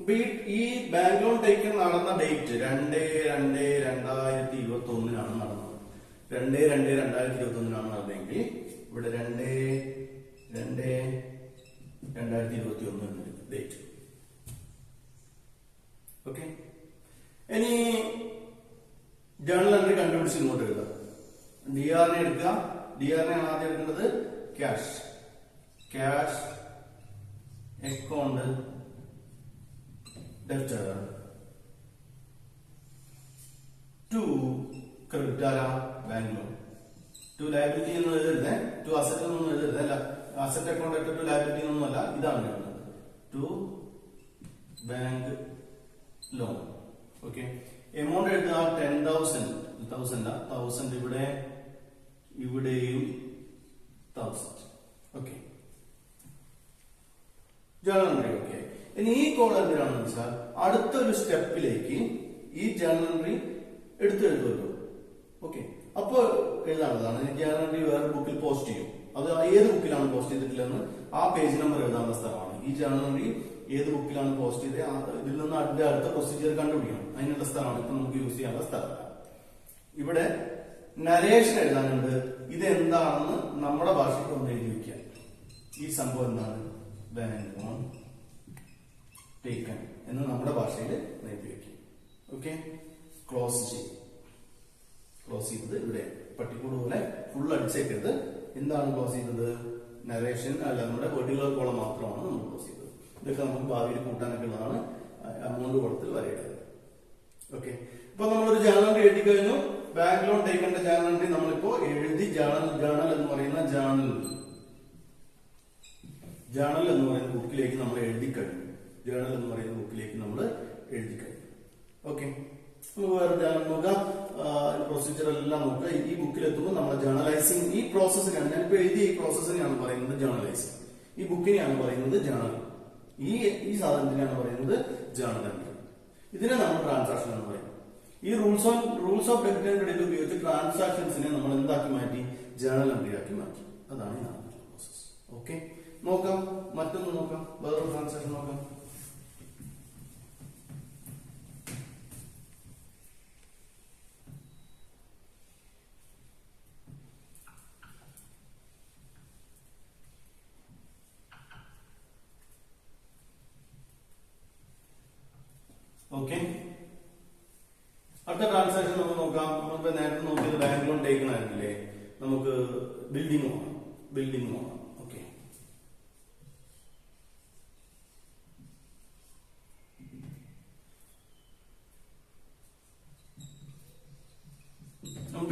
അപ്പൊ ഈ ബാങ്ക് ലോൺ ടേക്കൺ നടന്ന ഡേറ്റ് 2/2/2021 നടന്നത്. 2/2/2021 നടന്നെങ്കിൽ ഇവിടെ 2/2/2021 ഡേറ്റ്. ഓക്കെ. ഇനി ജേണൽ എൻട്രി കണ്ടുപിടിച്ച് ഇങ്ങോട്ട് എഴുതാം. DR എടുക്കുക. DR ആണ് ആദ്യം എടുക്കേണ്ടത്. Cash account debtor to credit ആരാ? Bank loan. ടു ലയബിലിറ്റി എന്ന് എഴുതരുതേ, ടു അസറ്റ് എന്നൊന്നും എഴുതരുത്. അല്ല, അസറ്റ് അക്കൗണ്ട് ടു ലയബിലിറ്റി എന്നൊന്നുമല്ല, ഇതാണ് എഴുതുന്നത്. To bank loan. Okay. Amount എഴുതുക 10,000. 1000 ഇവിടെയും 1000. ഓക്കെ. Journal entry. ഓക്കെ. ഇനി ഈ കോൾ എന്തിനാണെന്ന് വെച്ചാൽ അടുത്തൊരു സ്റ്റെപ്പിലേക്ക് ഈ ജേണൽ എൻട്രി എഴുതുമല്ലോ. ഓക്കെ. അപ്പൊ എഴുതാനുള്ളതാണ്. ജേണൽ എൻട്രി വേറെ ബുക്കിൽ പോസ്റ്റ് ചെയ്യും. അത് ഏത് ബുക്കിലാണ് പോസ്റ്റ് ചെയ്തിട്ടില്ലെന്ന് ആ പേജ് നമ്പർ എഴുതാനുള്ള സ്ഥലമാണ്. ഈ ജേണൽ എൻട്രി ഏത് ബുക്കിലാണ് പോസ്റ്റ് ചെയ്തത്, ഇതിൽ നിന്ന് അതിന്റെ അടുത്ത പ്രൊസീജിയർ കണ്ടുപിടിക്കണം. അതിനുള്ള സ്ഥലമാണ് ഇപ്പൊ നമുക്ക് യൂസ് ചെയ്യാനുള്ള സ്ഥലമല്ല. ഇവിടെ നരേഷൻ എഴുതാനുണ്ട്. ഇതെന്താണെന്ന് നമ്മുടെ ഭാഷയ്ക്ക് ഒന്ന് എഴുതി വയ്ക്കുക. ഈ സംഭവം എന്താണ്? ബാങ്ക് ലോൺ ടേക്കൺ എന്ന് നമ്മുടെ ഭാഷയിൽ എഴുതി വയ്ക്കുക. ഓക്കെ. ക്ലോസ് ചെയ്തത് ഇവിടെ പട്ടിക്കൂട് പോലെ ഫുൾ അടിച്ചേക്കരുത്. എന്താണ് ക്ലോസ് ചെയ്തത്? നരേഷൻ അല്ല, നമ്മുടെ പെർട്ടിക്കുലർ കോളം മാത്രമാണ് നമ്മൾ ക്ലോസ് ചെയ്തത്. ഇതൊക്കെ നമുക്ക് ഭാവിയിൽ കൂട്ടാനൊക്കെ ഉള്ളതാണ്. എമൗണ്ട് കൊടുത്തിൽ വരേണ്ടത്. ഓക്കെ. ഇപ്പൊ നമ്മളൊരു ജേണൽ എൻട്രി എഴുതി കഴിഞ്ഞു. ബാങ്ക് ലോൺ ടേക്കന്റെ ജേണൽ എൻട്രി നമ്മളിപ്പോ എഴുതി. ജേണൽ എന്ന് പറയുന്ന ജേണൽ എന്ന് പറയുന്ന ബുക്കിലേക്ക് നമ്മൾ എഴുതി കഴിഞ്ഞു. ഓക്കെ. നമുക്ക് വേറെ ജേണൽ നോക്കാം. പ്രൊസീജിയർ എല്ലാം നോക്കുക. ഈ ബുക്കിൽ എത്തുമ്പോൾ നമ്മുടെ ജേണലൈസിങ് ഈ പ്രോസസ്സിനെയാണ് ഞാനിപ്പോ എഴുതിയ ഈ പ്രോസസ്സിനെയാണ് പറയുന്നത് ജേണലൈസിങ്. ഈ ബുക്കിനെയാണ് പറയുന്നത് ജേണൽ. ഈ സാധനത്തിനാണ് പറയുന്നത് ജേണൽ എൻട്രി. ഇതിനെ നമ്മൾ ട്രാൻസാക്ഷൻ എന്ന് പറയും. ഈ rules of debit and credit ഉപയോഗിച്ച് ട്രാൻസാക്ഷൻസിനെ നമ്മൾ എന്താക്കി മാറ്റി? ജേണൽ എൻട്രി ആക്കി മാറ്റി. അതാണ് ഈ പ്രോസസ്. ഓക്കെ. നോക്കാം, മറ്റൊന്ന് നോക്കാം. വേറൊരു ട്രാൻസാക്ഷൻ നോക്കാം. ഓക്കെ. അടുത്ത ട്രാൻസാക്ഷൻ നമുക്ക് നോക്കാം. നമുക്ക് നേരത്തെ നോക്കിയത് ബാങ്ക് ലോൺ ടേക്കൺ ആയിരുന്നില്ലേ? നമുക്ക് ബിൽഡിംഗ് വാങ്ങാം. ഓക്കെ.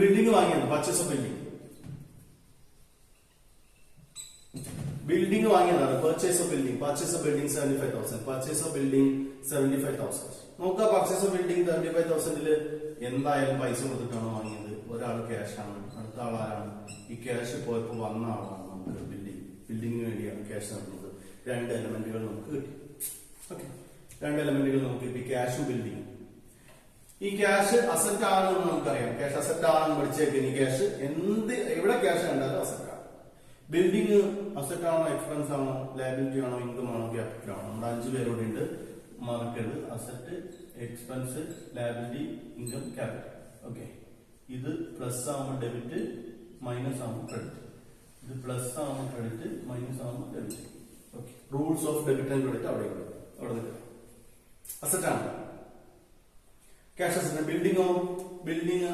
ബിൽഡിംഗ് വാങ്ങിയാണ്. പർച്ചേസ് ഓഫ് ബിൽഡിംഗ് വാങ്ങിയതാണ്. Purchase of building 75,000. നോക്കുക. പർച്ചേസ് ഓഫ് ബിൽഡിംഗ് 75,000 എന്തായാലും പൈസ കൊടുത്തിട്ടാണ് വാങ്ങിയത്. ഒരാൾ ക്യാഷ് ആണ്, അടുത്ത ആളാരാണ്? ഈ ക്യാഷ് പോയപ്പോ വന്ന ആളാണ്. നമുക്ക് ബിൽഡിങ്ങിന് വേണ്ടിയാണ് ക്യാഷ് നടന്നത്. 2 എലമെന്റുകൾ നമുക്ക് കിട്ടി. ഓക്കെ. 2 എലമെന്റുകൾ നമുക്ക് കിട്ടി, ക്യാഷും ബിൽഡിംഗും. ഈ ക്യാഷ് അസറ്റ് ആണെന്ന് നമുക്കറിയാം. ക്യാഷ് അസറ്റ് ആണെന്ന് പഠിച്ചേക്കും. ഈ ക്യാഷ് എവിടെ ക്യാഷ് കണ്ടാലും അസറ്റ് ആണ്. ബിൽഡിംഗ് അസറ്റ് ആണോ, എക്സ്പെൻസ് ആണോ, ലയബിലിറ്റി ആണോ, ഇൻകം ആണോ, ക്യാപിറ്റൽ ആണോ? നമ്മുടെ 5 പേരോട് ഉണ്ട്. Market, asset, expense, liability, income, capital. Okay. ഇത് പ്ലസ് ആവുമ്പോൾ ഡെബിറ്റ്, മൈനസ് ആവുമ്പോൾ ക്രെഡിറ്റ്. ഇത് പ്ലസ് ആവുമ്പോൾ ക്രെഡിറ്റ്, മൈനസ് ആവുമ്പോൾ debit. Okay. Rules of debit and credit അവിടെ നിൽക്കുക. അസറ്റ് ആണ് ക്യാഷ് അസറ്റ്. ബിൽഡിംഗ്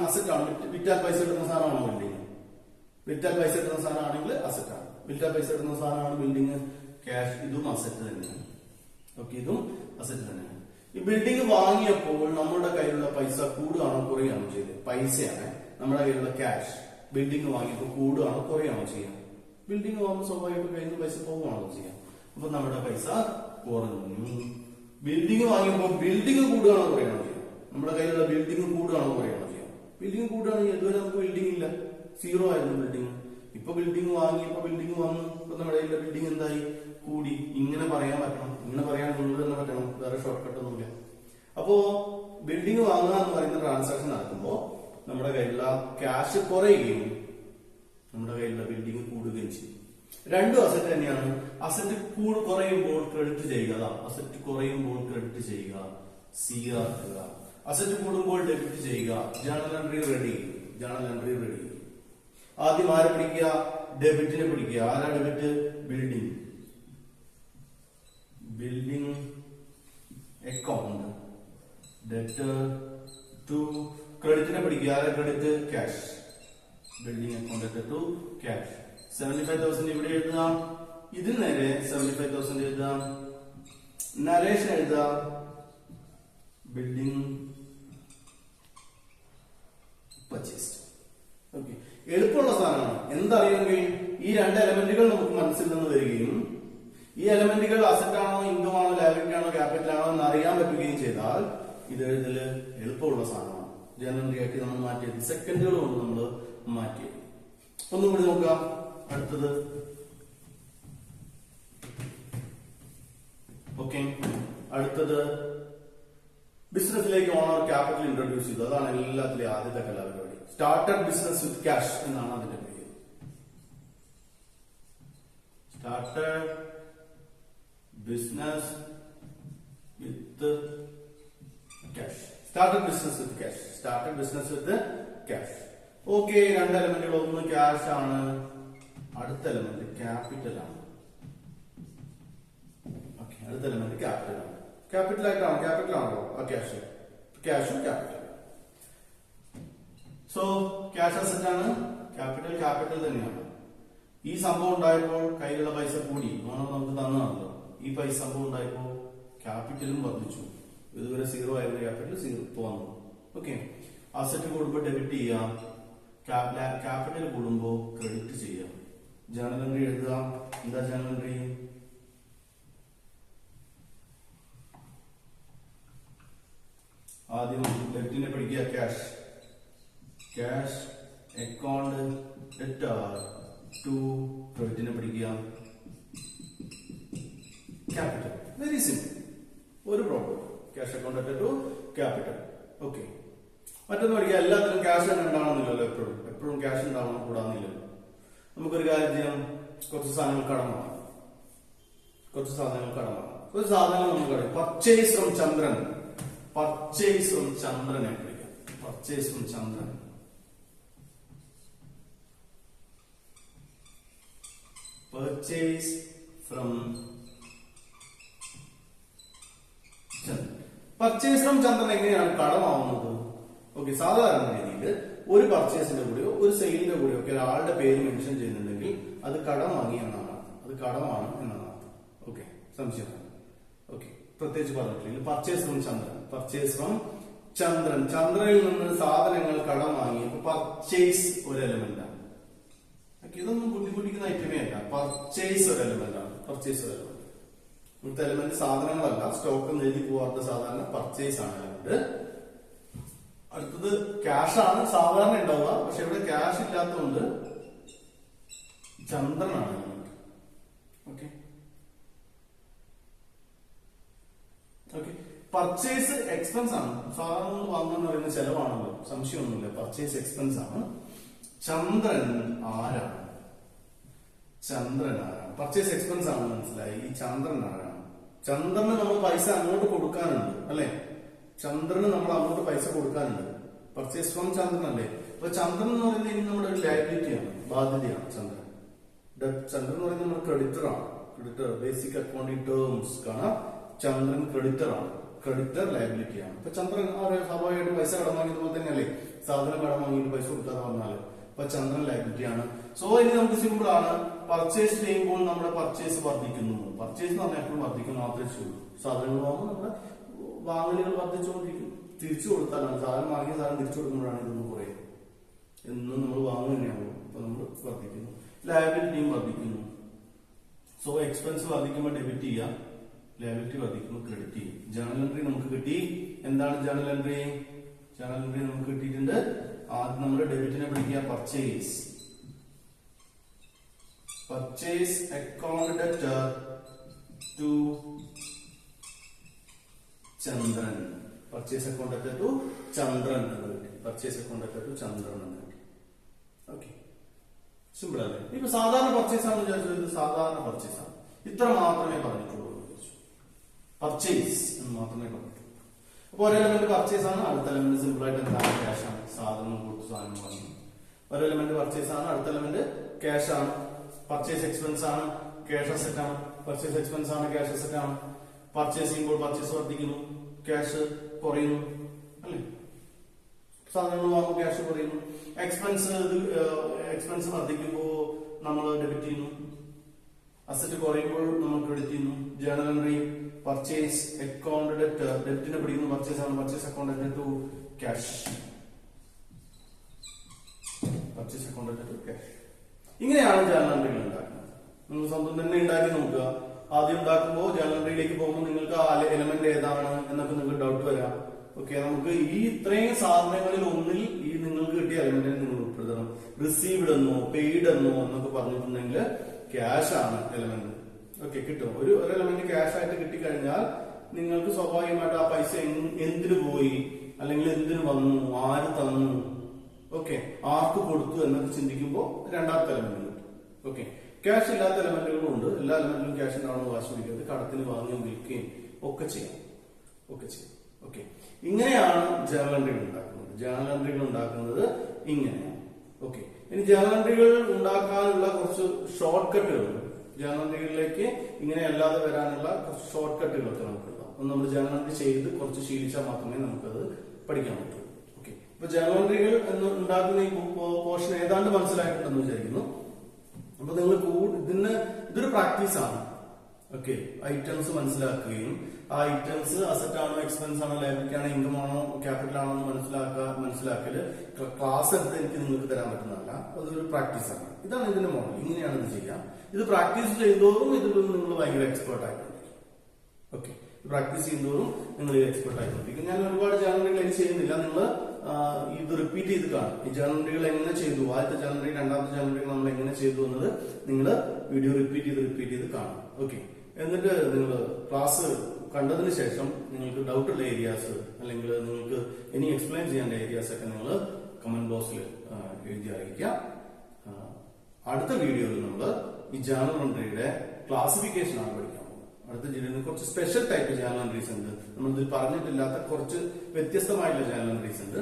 അസറ്റ് ആണ്. വിറ്റാൽ പൈസ കിട്ടുന്ന സാധനമാണോ ബിൽഡിംഗ്? വിറ്റാൽ പൈസ കിട്ടുന്ന സാധനമാണെങ്കിൽ അസറ്റ് ആണ്. വിറ്റാൽ പൈസ കിട്ടുന്ന സാധനമാണ് ബിൽഡിംഗ്. ക്യാഷ് ഇതും അസറ്റ് തന്നെയാണ്. ഓക്കെ. ഇതും അസറ്റ് തന്നെയാണ്. ഈ ബിൽഡിംഗ് വാങ്ങിയപ്പോൾ നമ്മുടെ കയ്യിലുള്ള പൈസ കൂടുകയാണോ കുറയുകയാണോ ചെയ്തത്? പൈസയാണ് നമ്മുടെ കയ്യിലുള്ള ക്യാഷ്. ബിൽഡിംഗ് വാങ്ങിയപ്പോൾ കൂടുകയാണോ കുറയുകയാണോ ചെയ്യാം? ബിൽഡിംഗ് വാങ്ങുമ്പോൾ സ്വാഭാവികമായിട്ട് കയ്യിൽ നിന്ന് പൈസ പോകുകയാണോ ചെയ്യാം? അപ്പൊ നമ്മുടെ പൈസ കുറഞ്ഞു. ബിൽഡിംഗ് വാങ്ങിയപ്പോൾ ബിൽഡിംഗ് കൂടുകയാണോ കുറയുകയാണോ ചെയ്യാം? നമ്മുടെ കയ്യിലുള്ള ബിൽഡിംഗ് കൂടുകയാണോ കുറയുകയാണോ ചെയ്യാം? ബിൽഡിംഗ് കൂടുകയാണെങ്കിൽ ഇതുവരെ നമുക്ക് ബിൽഡിംഗ് ഇല്ല, 0 ആയിരുന്നു ബിൽഡിംഗ്. ഇപ്പൊ ബിൽഡിംഗ് വാങ്ങി, ഇപ്പൊ ബിൽഡിംഗ് വന്നു, ഇപ്പൊ നമ്മുടെ കയ്യിലെ ബിൽഡിംഗ് എന്തായി, കൂടി. ഇങ്ങനെ പറയാൻ പറ്റണം, ഇങ്ങനെ പറയാൻ നിങ്ങൾ തന്നെ പറ്റണം, വേറെ ഷോർട്ട് കട്ട് ഒന്നുമില്ല. അപ്പോ ബിൽഡിംഗ് വാങ്ങുക എന്ന് പറയുന്ന ട്രാൻസാക്ഷൻ നടക്കുമ്പോ നമ്മുടെ കയ്യിലുള്ള ക്യാഷ് കുറയുകയും നമ്മുടെ കയ്യിലുള്ള ബിൽഡിംഗ് കൂടുകയും ചെയ്യും. രണ്ടും അസറ്റ് തന്നെയാണ്. അസറ്റ് കുറയുമ്പോൾ ക്രെഡിറ്റ് ചെയ്യുക, അസറ്റ് കുറയുമ്പോൾ ക്രെഡിറ്റ് ചെയ്യുക, സീറാക്കുക. അസറ്റ് കൂടുമ്പോൾ ഡെബിറ്റ് ചെയ്യുക, journal entry ready, journal entry ready. ആദ്യം ആരെ പിടിക്കുക, ഡെബിറ്റിനെ പിടിക്കുക. ആരാ debit, building, building account debtor to. ക്രെഡിറ്റിനെ പിടിക്കുക, ആരാ credit, cash, building account debtor to cash. 75,000 ഇവിടെ എഴുതാം, ഇതിന് നേരെ 75,000 എഴുതാം, നരേഷൻ എഴുതാം, ബിൽഡിംഗ് പർച്ചേസ്ഡ്. ഓക്കെ, എളുപ്പമുള്ള സാധനമാണ്. എന്തറിയാൻ കഴിയും, ഈ രണ്ട് എലമെന്റുകൾ നമുക്ക് മനസ്സിൽ നിന്ന് വരികയും ഈ എലമെന്റുകൾ അസറ്റ് ആണോ, ഇൻകം ആണോ, ലയബിലിറ്റി ആണോ, ക്യാപിറ്റൽ ആണോ എന്ന് അറിയാൻ പറ്റുകയും ചെയ്താൽ ഇത് എഴുതല് എളുപ്പമുള്ള സാധനമാണ്. ജേണൽ എൻട്രി ആക്കി നമ്മൾ മാറ്റിയത് സെക്കൻഡുകൾ കൊണ്ട് നമ്മൾ മാറ്റിയത്. ഒന്നും കൂടി നോക്കാം. അടുത്തത് ഓക്കെ, അടുത്തത് ബിസിനസ്സിലേക്ക് ഓണർ ക്യാപിറ്റൽ ഇൻട്രൊഡ്യൂസ് ചെയ്തു. അതാണ് എല്ലാത്തിലെയും ആദ്യത്തെ കലാപരിപാടി. സ്റ്റാർട്ടഡ് ബിസിനസ് വിത്ത് ക്യാഷ് എന്നാണ് അതിന്റെ പേര്. Started business with cash, started business with cash, started business with cash. Okay, രണ്ട് എലമെന്റുകൾ, ഒന്ന് ക്യാഷ് ആണ്, അടുത്ത എലമെന്റ് ക്യാപിറ്റൽ ആണ്. ഓക്കെ, അടുത്ത എലമെന്റ് ക്യാപിറ്റൽ ആണ്. ക്യാപിറ്റൽ ആയിട്ടാണ്, ക്യാപിറ്റൽ ആണല്ലോ ആ ക്യാഷ്, ക്യാഷും ക്യാപിറ്റൽ. സോ ക്യാഷ് അസറ്റ് ആണ്, ക്യാപിറ്റൽ ക്യാപിറ്റൽ തന്നെയാണ്. ഈ സംഭവം ഉണ്ടായപ്പോൾ കയ്യിലുള്ള പൈസ കൂടി, ഓണം നമുക്ക് തന്നതാണല്ലോ. ഈ പൈസ സംഭവം ഉണ്ടായപ്പോൾ ക്യാപിറ്റലും വർദ്ധിച്ചു. ഇതുവരെ 0 ആയിരുന്ന ക്യാപിറ്റൽ 0 വന്നു. ഓക്കെ, അസറ്റ് കൂടുമ്പോൾ ഡെബിറ്റ് ചെയ്യാം, ക്യാപിറ്റൽ കൂടുമ്പോൾ ക്രെഡിറ്റ് ചെയ്യാം. ജേണൽ എൻട്രി എഴുതുക. എന്താ ജേണൽ എൻട്രി, ആദ്യം ഡെബിറ്റിനെ പഠിക്കുക, cash, cash account debtor to. ക്രെഡിറ്റിനെ പഠിക്കുക, ക്യാപിറ്റൽ. വെരി സിമ്പിൾ, ഒരു problem. Cash account debtor to capital. Okay, മറ്റൊന്ന് പഠിക്കുക. എല്ലാത്തിലും ക്യാഷ് തന്നെ ഉണ്ടാവണമെന്നില്ലല്ലോ, എപ്പോഴും ക്യാഷ് ഉണ്ടാവണം കൂടാന്നില്ലല്ലോ. നമുക്കൊരു കാര്യം ചെയ്യാം, കുറച്ച് സാധനങ്ങൾ കടം വാങ്ങാം, കുറച്ച് സാധനങ്ങൾ കടം വാങ്ങാം. ഒരു സാധനം നമുക്ക് കടം, purchase from Chandran, purchase from ചന്ദ്രനെ വിളിക്കാം, purchase from Chandran. Purchase from Chandran. Purchase from Chandran എങ്ങനെയാണ് കടമാവുന്നത്? ഓക്കെ, സാധാരണ രീതിയിൽ ഒരു പർച്ചേസിന്റെ കൂടെയോ ഒരു സെയിലിന്റെ കൂടെയോ ഒക്കെ ഒരാളുടെ പേര് മെൻഷൻ ചെയ്യുന്നുണ്ടെങ്കിൽ അത് കടം വാങ്ങി എന്നാണ്, അത് കടമാണ് എന്നാണ്. ഓക്കെ, സംശയം. ഓക്കെ, പ്രത്യേകിച്ച് പറഞ്ഞിട്ടില്ല. Purchase from Chandran, purchase from Chandran, ചന്ദ്രനിൽ നിന്ന് സാധനങ്ങൾ കടം വാങ്ങി. അപ്പൊ പർച്ചേസ് ഒരു എലമെന്റ് ആണ്. ഇതൊന്നും ബുദ്ധിമുട്ടിക്കുന്ന ഐറ്റമേ അല്ല. പർച്ചേസ് ഒരു എലമെന്റ് ആണ്, പർച്ചേസ് ഒരു എലമെന്റ്. ഇവിടുത്തെ എലമെന്റ് സാധനങ്ങളല്ല, സ്റ്റോക്ക് എഴുതി പോവാത്ത സാധാരണ പർച്ചേസ് ആണ് എലമെന്റ്. അടുത്തത് ക്യാഷ് ആണ് സാധാരണ ഉണ്ടാവുക, പക്ഷെ ഇവിടെ ക്യാഷ് ഇല്ലാത്തതുകൊണ്ട് ചന്ദ്രനാണ് element. Okay okay, purchase expense ആണ്. സാധനങ്ങൾ വാങ്ങുന്ന പറയുന്ന ചെലവാണല്ലോ, സംശയമൊന്നുമില്ല. പർച്ചേസ് എക്സ്പെൻസ് ആണ്. ചന്ദ്രൻ ആരാണ്? ചന്ദ്രൻ ആരാണ്? പർച്ചേസ് എക്സ്പെൻസ് ആണ്, മനസ്സിലായി. ഈ ചന്ദ്രൻ ആരാണ്? ചന്ദ്രന് നമ്മൾ പൈസ അങ്ങോട്ട് കൊടുക്കാനുണ്ട് അല്ലെ? ചന്ദ്രന് നമ്മൾ അങ്ങോട്ട് പൈസ കൊടുക്കാനുണ്ട്. പർച്ചേസ് ഫ്രം ചന്ദ്രൻ അല്ലേ? അപ്പൊ ചന്ദ്രൻ എന്ന് പറയുന്നത് ഇനി നമ്മുടെ ഒരു ലയബിലിറ്റിയാണ്, ബാധ്യതയാണ്. ചന്ദ്രൻ ചന്ദ്രൻ എന്ന് പറയുന്നത് നമ്മുടെ ക്രെഡിറ്റർ ആണ്. ക്രെഡിറ്റർ, ബേസിക് അക്കൗണ്ടിംഗ് ടേംസ് കാണാം. ചന്ദ്രൻ ക്രെഡിറ്റർ ആണ്, ക്രെഡിറ്റർ ലയബിലിറ്റി ആണ്. അപ്പൊ ചന്ദ്രൻ സ്വാഭാവികമായിട്ട് പൈസ കടം വാങ്ങിയതുപോലെ തന്നെയല്ലേ സാധനം കടം വാങ്ങിയിട്ട് പൈസ കൊടുക്കാതെ വന്നാല്. അപ്പൊ ചന്ദ്രൻ ലയബിലിറ്റി ആണ്. സോ ഇനി നമുക്ക് സിമ്പിൾ ആണ്. പർച്ചേസ് ചെയ്യുമ്പോൾ നമ്മുടെ പർച്ചേസ് വർദ്ധിക്കുന്നു. പർച്ചേസ് എന്ന് പറഞ്ഞാൽ എപ്പോഴും വർദ്ധിക്കും മാത്രമേ ചെയ്യുള്ളൂ. സാധനങ്ങൾ വാങ്ങുമ്പോൾ നമ്മുടെ വാങ്ങലുകൾ വർദ്ധിച്ചുകൊണ്ടിരിക്കും. തിരിച്ചു കൊടുത്താലാണ്, സാധനം വാങ്ങിയ സാധനം തിരിച്ചു കൊടുക്കുമ്പോഴാണ് ഇതൊന്നും കുറയും. എന്നും നമ്മൾ വാങ്ങുക തന്നെയാവും. അപ്പൊ നമ്മൾ വർദ്ധിക്കുന്നു, ലയബിലിറ്റിയും വർദ്ധിക്കുന്നു. സോ എക്സ്പെൻസ് വർദ്ധിക്കുമ്പോൾ ഡെബിറ്റ് ചെയ്യാം, ലയബിലിറ്റി വർദ്ധിക്കുമ്പോൾ ക്രെഡിറ്റ് ചെയ്യും. ജേണൽ എൻട്രി നമുക്ക് കിട്ടി. എന്താണ് ജേണൽ എൻട്രി? ജേണൽ എൻട്രി നമുക്ക് കിട്ടിയിട്ടുണ്ട്. ആദ്യം നമ്മൾ ഡെബിറ്റിനെ പിടിക്കുക, purchase. purchase account debtor to Chandran. Purchase account debtor to Chandran. Purchase account debtor to Chandran. Okay. Simple. If you sadhana purchase ആണ് വിചാരിച്ചത് സാധാരണ പർച്ചേസ് ആണ്. ഇത്ര മാത്രമേ പറഞ്ഞിട്ടുള്ളൂ. പർച്ചേസ് എന്ന് മാത്രമേ പറഞ്ഞിട്ടുള്ളൂ. അപ്പോൾ ഒരു എലമെന്റ് പർച്ചേസ് ആണ്, അടുത്ത എലമെന്റ് സിമ്പിൾ ആയിട്ട് എന്താണ് ക്യാഷ് ആണ്. സാധനം കൊടുത്തു സാധനം വാങ്ങി. ഒരു എലമെന്റ് പർച്ചേസ് ആണ്, അടുത്ത എലമെന്റ് ക്യാഷ് ആണ്. പർച്ചേസ് എക്സ്പെൻസ് ആണ്, ക്യാഷ് അസറ്റ് ആണ്. പർച്ചേസ് എക്സ്പെൻസ് ആണ്, ക്യാഷ് അസറ്റ് ആണ്. പർച്ചേസ് ചെയ്യുമ്പോൾ പർച്ചേസ് വർദ്ധിക്കുന്നു, ക്യാഷ് കുറയുന്നു അല്ലേ. സാധനങ്ങൾ വാങ്ങുമ്പോൾ ക്യാഷ് കുറയുന്നു. എക്സ്പെൻസ് വർദ്ധിക്കുമ്പോൾ നമ്മൾ ഡെബിറ്റ് ചെയ്യുന്നു, അസറ്റ് കുറയുമ്പോൾ നമ്മൾ ക്രെഡിറ്റ് ചെയ്യുന്നു. Journal entry purchase account debit, ഡെപ്റ്റിനെ പിടിക്കുന്നു, പർച്ചേസ് ആണ്, purchase account debit to cash, purchase account debit to cash. ഇങ്ങനെയാണ് ജേണൽ എൻട്രികൾ ഉണ്ടാക്കുന്നത്. നിങ്ങൾ സ്വന്തം തന്നെ ഉണ്ടാക്കി നോക്കുക. ആദ്യം ഉണ്ടാക്കുമ്പോൾ ജേണൽ എൻട്രിയിലേക്ക് പോകുമ്പോൾ നിങ്ങൾക്ക് ആ എലമെന്റ് ഏതാണ് എന്നൊക്കെ നിങ്ങൾക്ക് ഡൗട്ട് വരാം. ഓക്കെ, നമുക്ക് ഈ ഇത്രയും സാധനങ്ങളിൽ ഒന്നിൽ ഈ നിങ്ങൾക്ക് കിട്ടിയ എലമെന്റിനെ നിങ്ങൾ ഉൾപ്പെടുത്തണം. റിസീവ്ഡ് എന്നോ പെയ്ഡ് എന്നോ എന്നൊക്കെ പറഞ്ഞിട്ടുണ്ടെങ്കിൽ ക്യാഷ് ആണ് എലമെന്റ്. ഓക്കെ, കിട്ടും. ഒരു എലമെന്റ് ക്യാഷ് ആയിട്ട് കിട്ടിക്കഴിഞ്ഞാൽ നിങ്ങൾക്ക് സ്വാഭാവികമായിട്ട് ആ പൈസ എന്തിനു പോയി, അല്ലെങ്കിൽ എന്തിനു വന്നു, ആര് തന്നു, ഓക്കെ, ആർക്ക് കൊടുത്തു എന്നൊക്കെ ചിന്തിക്കുമ്പോൾ രണ്ടാമത്തെ എലമെന്റ് കിട്ടും. ഓക്കെ, ക്യാഷ് ഇല്ലാത്ത എലമെന്റുകളും ഉണ്ട്. എല്ലാ എലമെന്റിലും ക്യാഷ് ഉണ്ടാവുന്ന വാശി പിടിക്കരുത്. കടത്തിന് വാങ്ങുകയും വിൽക്കുകയും ഒക്കെ ചെയ്യാം. ഓക്കെ, ഇങ്ങനെയാണ് ജേണൽ എൻട്രികൾ ഉണ്ടാക്കുന്നത്. ജേണൽ എൻട്രികൾ ഉണ്ടാക്കുന്നത് ഇങ്ങനെയാണ്. ഓക്കെ, ഇനി ജേണൽ എൻട്രികൾ ഉണ്ടാക്കാനുള്ള കുറച്ച് ഷോർട്ട് കട്ടുകളുണ്ട്. ജേണൽ എൻട്രികളിലേക്ക് ഇങ്ങനെ അല്ലാതെ വരാനുള്ള കുറച്ച് ഷോർട്ട് കട്ടുകളൊക്കെ നമുക്കുണ്ടാവും. ഒന്ന് നമ്മൾ ജേണൽ എൻട്രി ചെയ്ത് കുറച്ച് ശീലിച്ചാൽ മാത്രമേ നമുക്കത് പഠിക്കാൻ പറ്റൂ. ഓക്കെ, ഇപ്പൊ ജേണൽ എൻട്രികൾ എന്ന് ഉണ്ടാക്കുന്ന ഈ പോർഷൻ ഏതാണ്ട് മനസ്സിലായിട്ടുണ്ടെന്ന് വിചാരിക്കുന്നു. അപ്പൊ നിങ്ങൾ ഇതൊരു പ്രാക്ടീസ് ആണ്. ഓക്കെ, ഐറ്റംസ് മനസ്സിലാക്കുകയും ആ ഐറ്റംസ് അസറ്റ് ആണോ, എക്സ്പെൻസ് ആണോ, ലയബിലിറ്റി ആണോ, ഇൻകം ആണോ, ക്യാപിറ്റൽ ആണോ എന്ന് മനസ്സിലാക്കല് ക്ലാസ് എടുത്ത് എനിക്ക് നിങ്ങൾക്ക് തരാൻ പറ്റുന്നതല്ല. അതൊരു പ്രാക്ടീസ് ആണ്. ഇതാണ് ഇതിന്റെ മോഡൽ. ഇങ്ങനെയാണ് ഇത് ചെയ്യാം. ഇത് പ്രാക്ടീസ് ചെയ്യുന്നതോറും ഇതിൽ നിങ്ങൾ ഭയങ്കര എക്സ്പേർട്ട് ആയിക്കൊണ്ടിരിക്കും. ഓക്കെ, പ്രാക്ടീസ് ചെയ്യുന്നതോറും നിങ്ങൾ എക്സ്പേർട്ട് ആയിക്കൊണ്ടിരിക്കും. ഞാൻ ഒരുപാട് ജേണലുകൾ എനിക്ക് ചെയ്യുന്നില്ല. നിങ്ങൾ ഇത് റിപ്പീറ്റ് ചെയ്ത് കാണും. ഈ ജേണലുകൾ എങ്ങനെ ചെയ്തു, ആദ്യത്തെ ജേണൽ, രണ്ടാമത്തെ ജേണലുകൾ നമ്മൾ എങ്ങനെ ചെയ്തു എന്നത് നിങ്ങൾ വീഡിയോ റിപ്പീറ്റ് ചെയ്ത് കാണും. ഓക്കെ, എന്നിട്ട് നിങ്ങൾ ക്ലാസ് കണ്ടതിന് ശേഷം നിങ്ങൾക്ക് ഡൗട്ടുള്ള ഏരിയാസ് അല്ലെങ്കിൽ നിങ്ങൾക്ക് ഇനി എക്സ്പ്ലെയിൻ ചെയ്യേണ്ട ഏരിയാസ് ഒക്കെ നിങ്ങൾ കമന്റ് ബോക്സിൽ എഴുതി അറിയിക്കാം. അടുത്ത വീഡിയോയിൽ നമ്മൾ ഈ ജേണൽ എൻട്രിയുടെ ക്ലാസിഫിക്കേഷൻ ആണ് പഠിക്കാൻ പോകുന്നത്. അടുത്ത വീഡിയോയിൽ കുറച്ച് സ്പെഷ്യൽ ടൈപ്പ് ജേണൽ എൻട്രീസ് ഉണ്ട്. നമ്മൾ ഇതിൽ പറഞ്ഞിട്ടില്ലാത്ത കുറച്ച് വ്യത്യസ്തമായിട്ടുള്ള ജേണൽ എൻട്രീസ് ഉണ്ട്.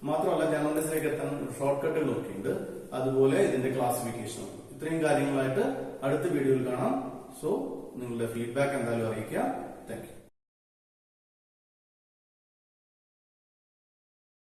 മാത്രമല്ല ജേണൽ എൻട്രീസിലേക്ക് എത്താൻ ഷോർട്ട് കട്ടുകളൊക്കെ ഉണ്ട്. അതുപോലെ ഇതിന്റെ ക്ലാസിഫിക്കേഷൻ ഉണ്ട്. ഇത്രയും കാര്യങ്ങളായിട്ട് അടുത്ത വീഡിയോയിൽ കാണാം. സോ നിങ്ങളുടെ ഫീഡ്ബാക്ക് എന്തായാലും അറിയിക്കാം.